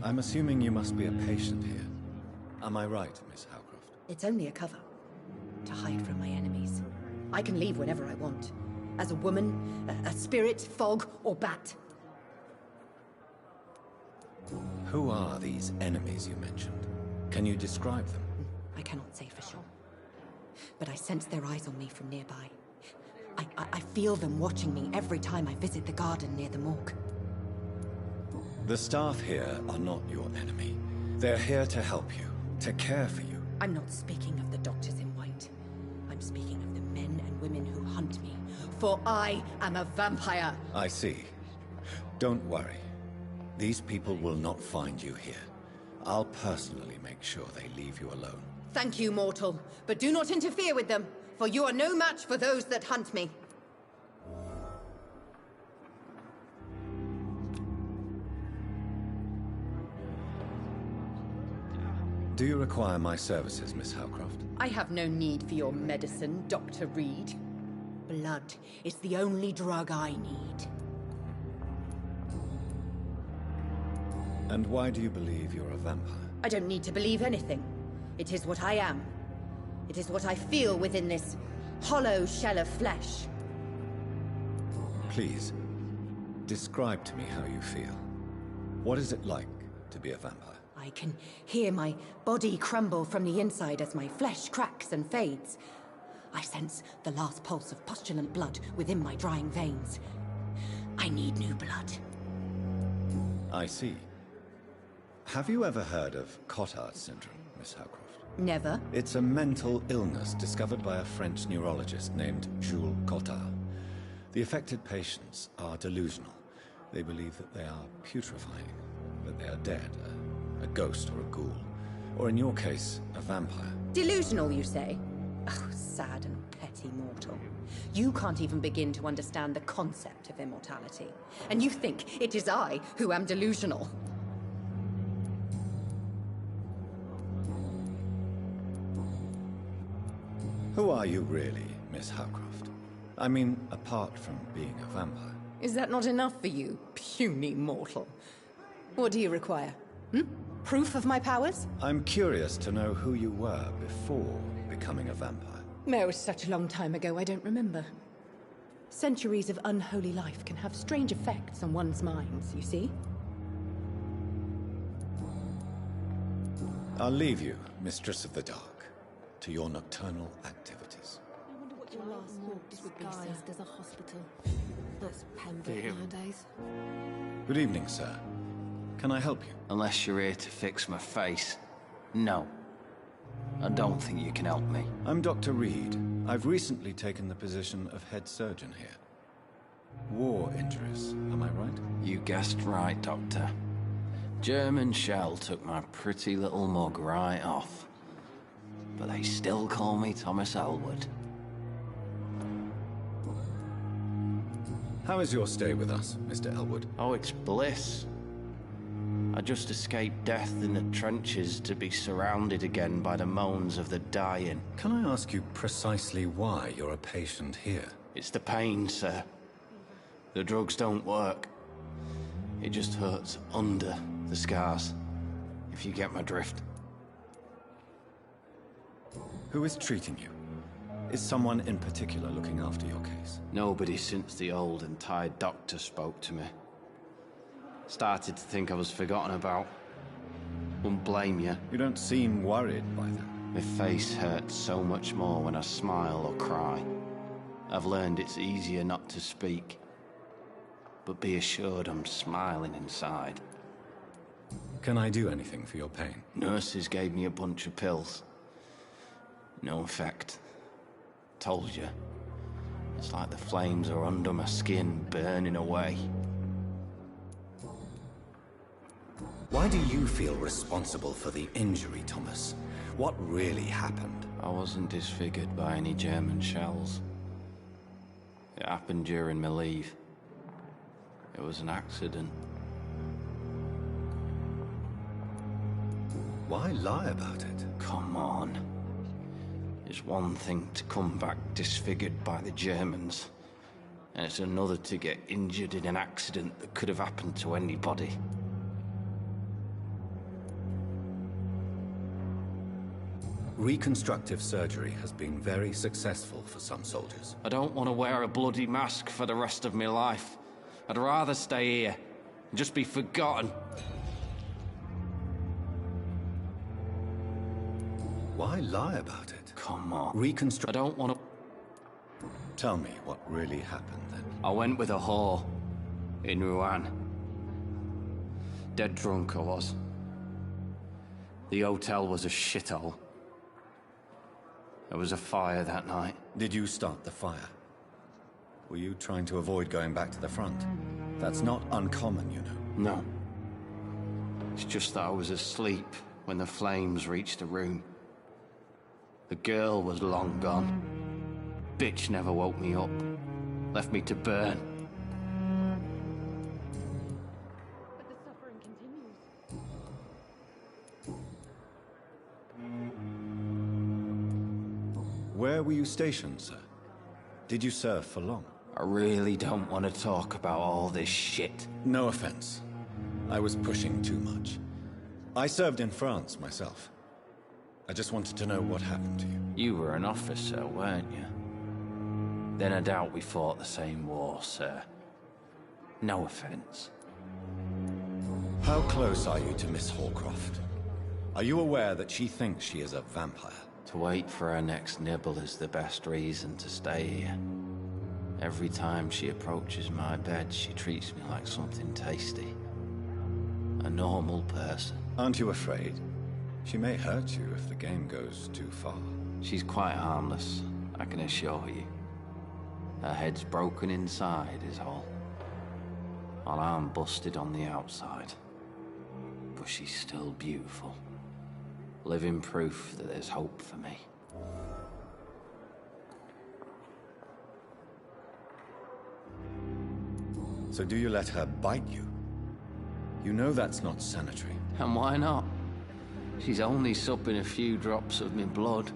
I'm assuming you must be a patient here. Am I right, Miss Howcroft? It's only a cover. To hide from my enemies. I can leave whenever I want. As a woman, a spirit, fog, or bat. Who are these enemies you mentioned? Can you describe them? I cannot say for sure. But I sense their eyes on me from nearby. I feel them watching me every time I visit the garden near the morgue. The staff here are not your enemy. They're here to help you, to care for you. I'm not speaking of the doctors in white. I'm speaking of the men and women who hunt me. For I am a vampire. I see. Don't worry. These people will not find you here. I'll personally make sure they leave you alone. Thank you, mortal. But do not interfere with them, for you are no match for those that hunt me. Do you require my services, Miss Howcroft? I have no need for your medicine, Dr. Reed. Blood is the only drug I need. And why do you believe you're a vampire? I don't need to believe anything. It is what I am. It is what I feel within this hollow shell of flesh. Please, describe to me how you feel. What is it like to be a vampire? I can hear my body crumble from the inside as my flesh cracks and fades. I sense the last pulse of postulant blood within my drying veins. I need new blood. I see. Have you ever heard of Cotard syndrome, Miss Howcroft? Never. It's a mental illness discovered by a French neurologist named Jules Cotard. The affected patients are delusional. They believe that they are putrefying, that they are dead, a ghost or a ghoul. Or in your case, a vampire. Delusional, you say? Oh, sad and petty mortal. You can't even begin to understand the concept of immortality. And you think it is I who am delusional. Who are you really, Miss Howcroft? I mean, apart from being a vampire. Is that not enough for you, puny mortal? What do you require? Proof of my powers? I'm curious to know who you were before becoming a vampire. It was such a long time ago, I don't remember. Centuries of unholy life can have strange effects on one's minds, you see? I'll leave you, Mistress of the Dark, to your nocturnal activities. I wonder what your last thoughts would be, sir. As a hospital. That's Pembroke nowadays. Good evening, sir. Can I help you? Unless you're here to fix my face. No. I don't think you can help me. I'm Dr. Reed. I've recently taken the position of head surgeon here. War injuries, am I right? You guessed right, Doctor. German shell took my pretty little mug right off. But they still call me Thomas Elwood. How is your stay with us, Mr. Elwood? Oh, it's bliss. I just escaped death in the trenches to be surrounded again by the moans of the dying. Can I ask you precisely why you're a patient here? It's the pain, sir. The drugs don't work. It just hurts under the scars, if you get my drift. Who is treating you? Is someone in particular looking after your case? Nobody since the old and tired doctor spoke to me. Started to think I was forgotten about. Wouldn't blame you. You don't seem worried by that. My face hurts so much more when I smile or cry. I've learned it's easier not to speak. But be assured I'm smiling inside. Can I do anything for your pain? Nurses gave me a bunch of pills. No effect. Told you. It's like the flames are under my skin, burning away. Why do you feel responsible for the injury, Thomas? What really happened? I wasn't disfigured by any German shells. It happened during my leave. It was an accident. Why lie about it? Come on. It's one thing to come back disfigured by the Germans, and it's another to get injured in an accident that could have happened to anybody. Reconstructive surgery has been very successful for some soldiers. I don't want to wear a bloody mask for the rest of my life. I'd rather stay here and just be forgotten. Why lie about it? Come on. I don't want to... Tell me what really happened then. I went with a whore in Rouen. Dead drunk I was. The hotel was a shithole. There was a fire that night. Did you start the fire? Were you trying to avoid going back to the front? That's not uncommon, you know. No. It's just that I was asleep when the flames reached the room. The girl was long gone. Bitch never woke me up. Left me to burn. But the suffering continues. Where were you stationed, sir? Did you serve for long? I really don't want to talk about all this shit. No offense. I was pushing too much. I served in France myself. I just wanted to know what happened to you. You were an officer, weren't you? Then I doubt we fought the same war, sir. No offense. How close are you to Miss Horcroft? Are you aware that she thinks she is a vampire? To wait for her next nibble is the best reason to stay here. Every time she approaches my bed, she treats me like something tasty. A normal person. Aren't you afraid? She may hurt you if the game goes too far. She's quite harmless, I can assure you. Her head's broken inside is all. While I'm busted on the outside. But she's still beautiful. Living proof that there's hope for me. So do you let her bite you? You know that's not sanitary. And why not? She's only supping a few drops of my blood.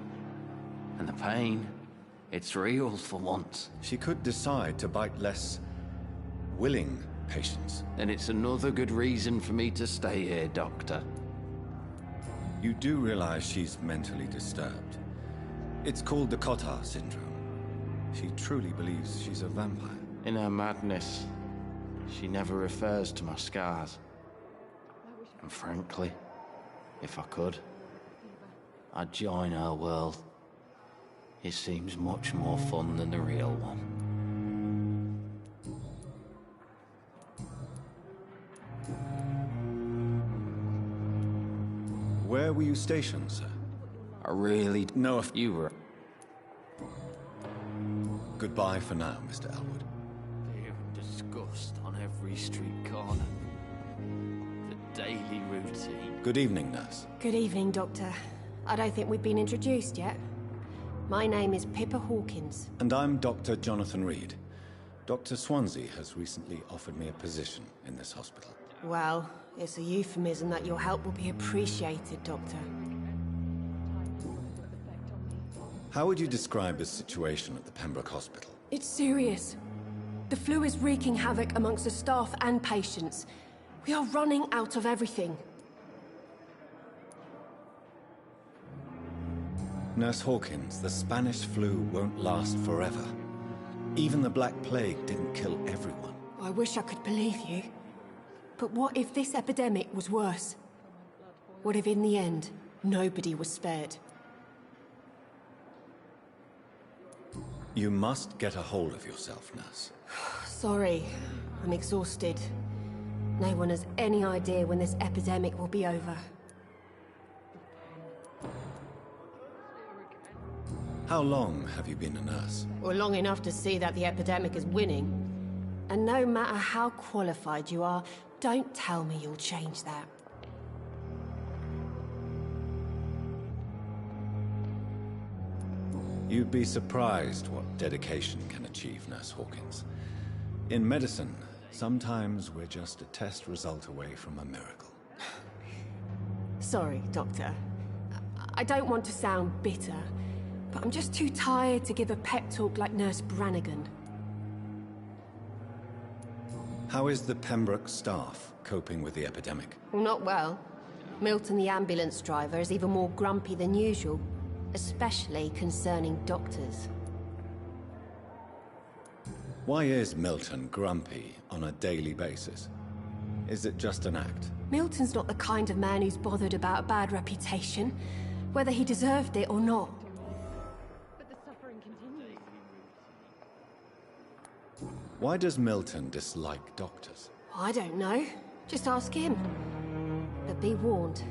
And the pain, it's real for once. She could decide to bite less willing patients. Then it's another good reason for me to stay here, Doctor. You do realize she's mentally disturbed. It's called the Cotard syndrome. She truly believes she's a vampire. In her madness, she never refers to my scars. And frankly, if I could, I'd join her world. It seems much more fun than the real one. Where were you stationed, sir? I really know if you were. Goodbye for now, Mr. Elwood. Disgust on every street corner. The daily routine. Good evening, nurse. Good evening, Doctor. I don't think we've been introduced yet. My name is Pippa Hawkins. And I'm Dr. Jonathan Reed. Dr. Swansea has recently offered me a position in this hospital. Well, it's a euphemism that your help will be appreciated, Doctor. How would you describe the situation at the Pembroke Hospital? It's serious. The flu is wreaking havoc amongst the staff and patients. We are running out of everything. Nurse Hawkins, the Spanish flu won't last forever. Even the Black Plague didn't kill everyone. I wish I could believe you. But what if this epidemic was worse? What if in the end, nobody was spared? You must get a hold of yourself, nurse. Sorry, I'm exhausted. No one has any idea when this epidemic will be over. How long have you been a nurse? Well, long enough to see that the epidemic is winning. And no matter how qualified you are, don't tell me you'll change that. You'd be surprised what dedication can achieve, Nurse Hawkins. In medicine, sometimes we're just a test result away from a miracle. Sorry, Doctor. I don't want to sound bitter, but I'm just too tired to give a pep talk like Nurse Brannigan. How is the Pembroke staff coping with the epidemic? Well, not well. Milton, the ambulance driver, is even more grumpy than usual, especially concerning doctors. Why is Milton grumpy on a daily basis? Is it just an act? Milton's not the kind of man who's bothered about a bad reputation, whether he deserved it or not. But the suffering continues. Why does Milton dislike doctors? I don't know. Just ask him. But be warned,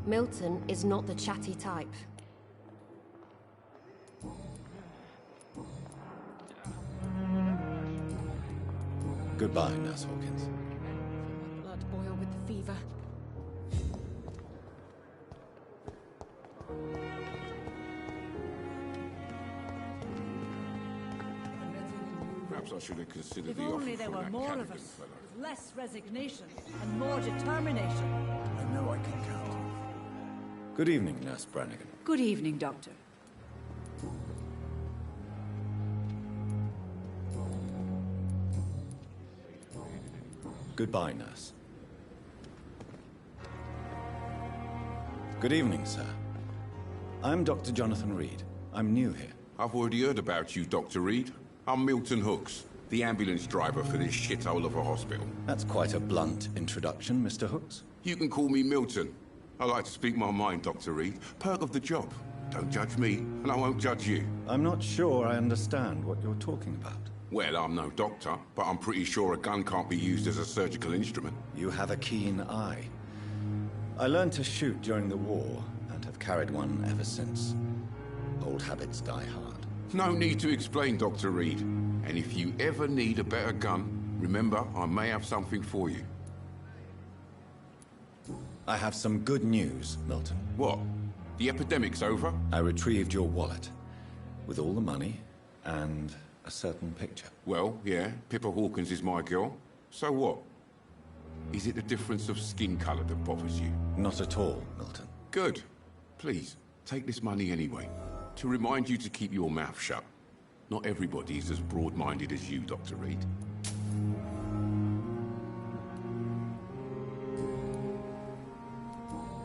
Milton is not the chatty type. Goodbye, Nurse Hawkins. Blood boil with the fever. Perhaps I should have considered If the offer only there from were that more of Callaghan us, fellow. with less resignation and more determination. I know I can count on you. Good evening, Nurse Brannigan. Good evening, Doctor. Goodbye, Nurse. Good evening, sir. I'm Dr. Jonathan Reed. I'm new here. I've already heard about you, Dr. Reed. I'm Milton Hooks, the ambulance driver for this shithole of a hospital. That's quite a blunt introduction, Mr. Hooks. You can call me Milton. I like to speak my mind, Dr. Reed. Perk of the job. Don't judge me, and I won't judge you. I'm not sure I understand what you're talking about. Well, I'm no doctor, but I'm pretty sure a gun can't be used as a surgical instrument. You have a keen eye. I learned to shoot during the war, and have carried one ever since. Old habits die hard. No need to explain, Dr. Reed. And if you ever need a better gun, remember, I may have something for you. I have some good news, Milton. What? The epidemic's over? I retrieved your wallet, with all the money, and a certain picture. Well, yeah, Pippa Hawkins is my girl. So what? Is it the difference of skin color that bothers you? Not at all, Milton. Good. Please, take this money anyway. To remind you to keep your mouth shut. Not everybody is as broad-minded as you, Dr. Reed.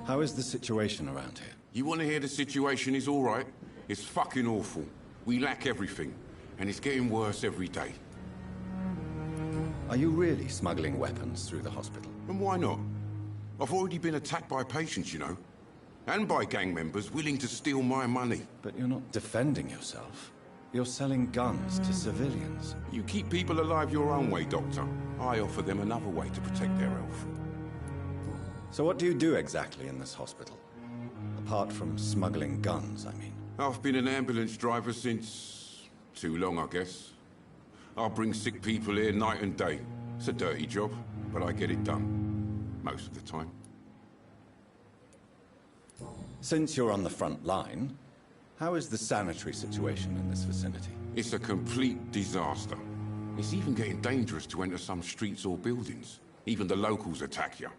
How is the situation around here? You want to hear the situation is all right? It's fucking awful. We lack everything, and it's getting worse every day. Are you really smuggling weapons through the hospital? And why not? I've already been attacked by patients, you know. And by gang members willing to steal my money. But you're not defending yourself. You're selling guns to civilians. You keep people alive your own way, Doctor. I offer them another way to protect their health. So what do you do exactly in this hospital? Apart from smuggling guns, I mean. I've been an ambulance driver since... too long, I guess. I bring sick people here night and day. It's a dirty job, but I get it done. Most of the time. Since you're on the front line, how is the sanitary situation in this vicinity? It's a complete disaster. It's even getting dangerous to enter some streets or buildings. Even the locals attack you.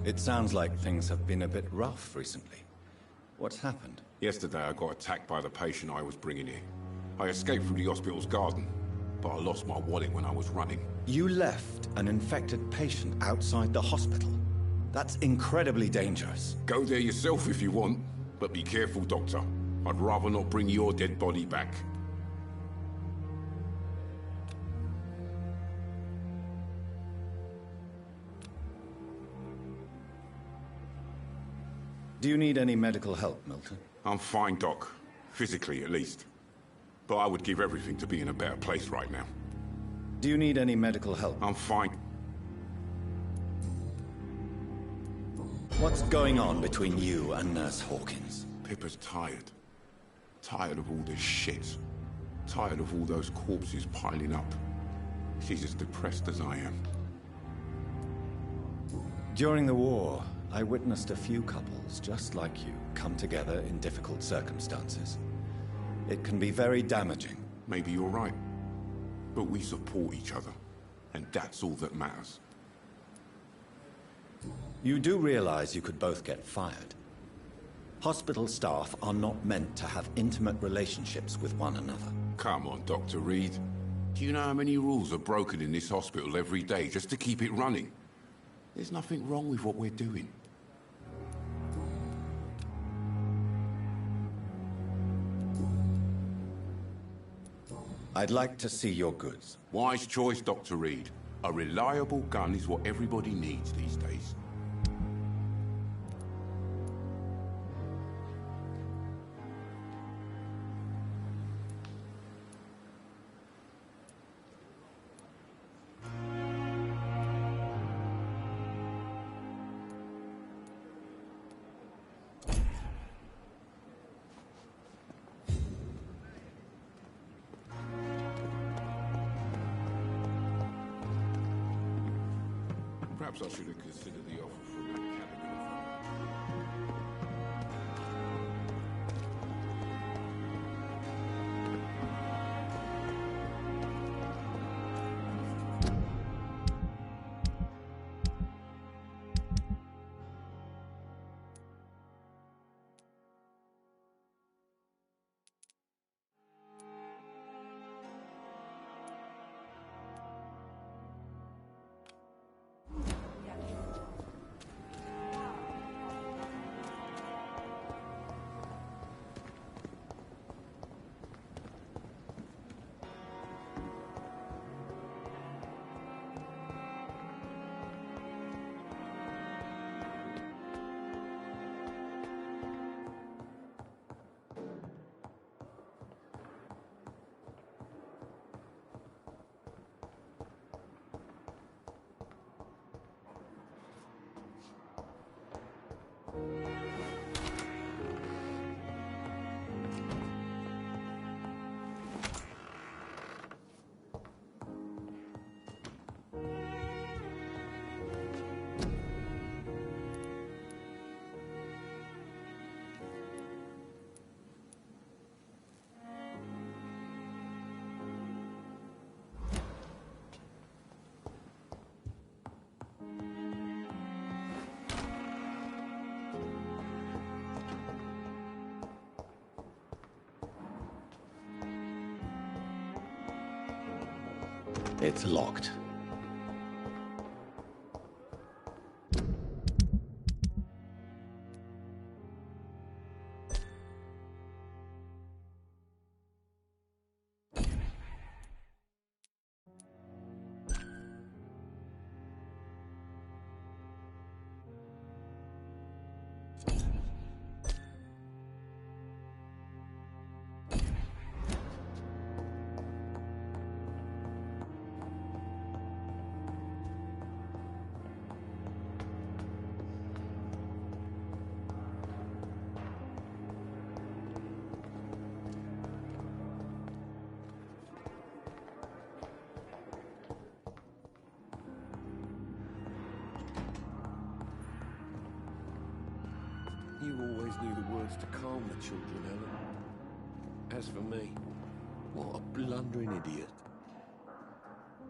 It sounds like things have been a bit rough recently. What's happened? Yesterday I got attacked by the patient I was bringing here. I escaped from the hospital's garden, but I lost my wallet when I was running. You left an infected patient outside the hospital? That's incredibly dangerous. Go there yourself if you want, but be careful, Doctor. I'd rather not bring your dead body back. Do you need any medical help, Milton? I'm fine, Doc. Physically, at least. But I would give everything to be in a better place right now. Do you need any medical help? I'm fine. What's going on between you and Nurse Hawkins? Pippa's tired. Tired of all this shit. Tired of all those corpses piling up. She's as depressed as I am. During the war, I witnessed a few couples just like you come together in difficult circumstances. It can be very damaging. Maybe you're right. But we support each other. And that's all that matters. You do realize you could both get fired. Hospital staff are not meant to have intimate relationships with one another. Come on, Dr. Reed. Do you know how many rules are broken in this hospital every day just to keep it running? There's nothing wrong with what we're doing. I'd like to see your goods. Wise choice, Dr. Reed. A reliable gun is what everybody needs these days. Perhaps I should have considered the offer from that category. It's locked. You always knew the words to calm the children, Ellen. As for me, what a blundering idiot.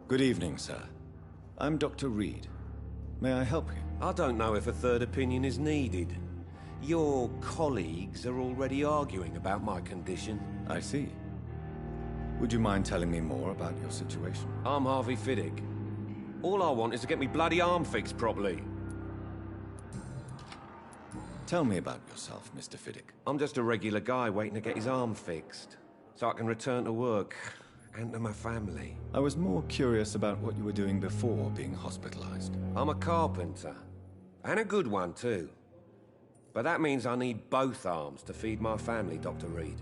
Good evening, sir. I'm Dr. Reed. May I help you? I don't know if a third opinion is needed. Your colleagues are already arguing about my condition. I see. Would you mind telling me more about your situation? I'm Harvey Fiddick. All I want is to get me bloody arm fixed properly. Tell me about yourself, Mr. Fiddick. I'm just a regular guy waiting to get his arm fixed, so I can return to work and to my family. I was more curious about what you were doing before being hospitalized. I'm a carpenter, and a good one too. But that means I need both arms to feed my family, Dr. Reed.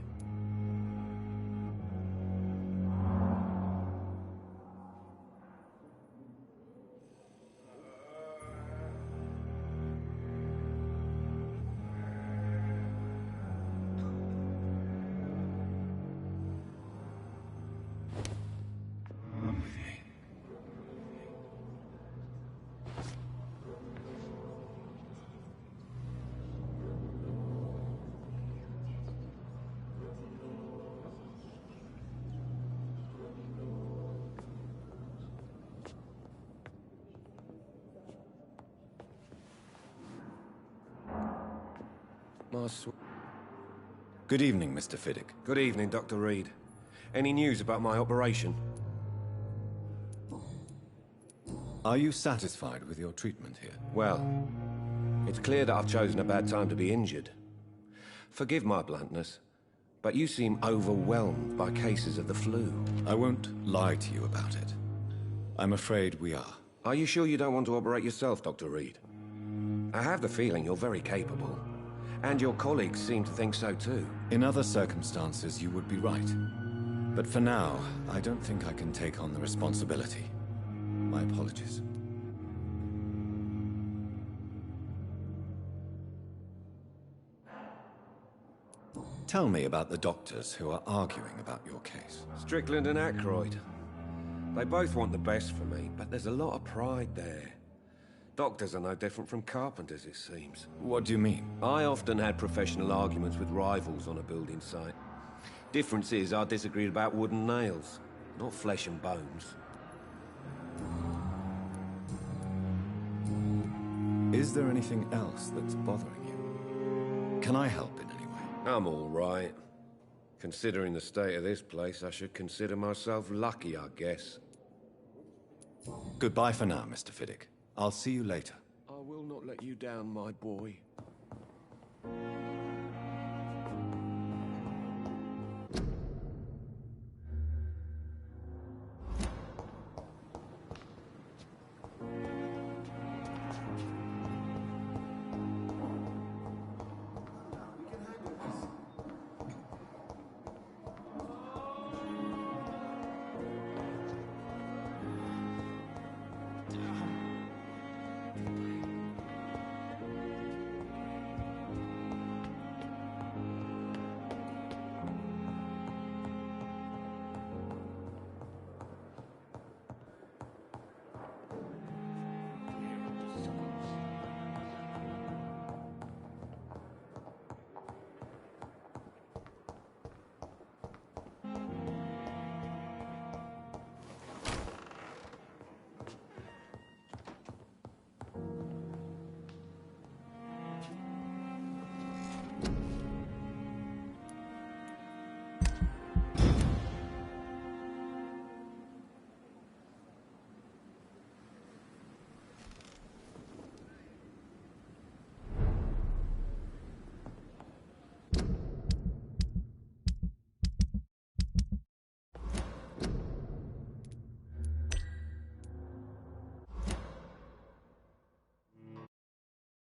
Good evening, Mr. Fiddick. Good evening, Dr. Reed. Any news about my operation? Are you satisfied with your treatment here? Well, it's clear that I've chosen a bad time to be injured. Forgive my bluntness, but you seem overwhelmed by cases of the flu. I won't lie to you about it. I'm afraid we are. Are you sure you don't want to operate yourself, Dr. Reed? I have the feeling you're very capable, and your colleagues seem to think so too. In other circumstances, you would be right. But for now, I don't think I can take on the responsibility. My apologies. Tell me about the doctors who are arguing about your case. Strickland and Aykroyd. They both want the best for me, but there's a lot of pride there. Doctors are no different from carpenters, it seems. What do you mean? I often had professional arguments with rivals on a building site. Difference is, I disagreed about wooden nails, not flesh and bones. Is there anything else that's bothering you? Can I help in any way? I'm all right. Considering the state of this place, I should consider myself lucky, I guess. Goodbye for now, Mr. Fiddick. I'll see you later. I will not let you down, my boy.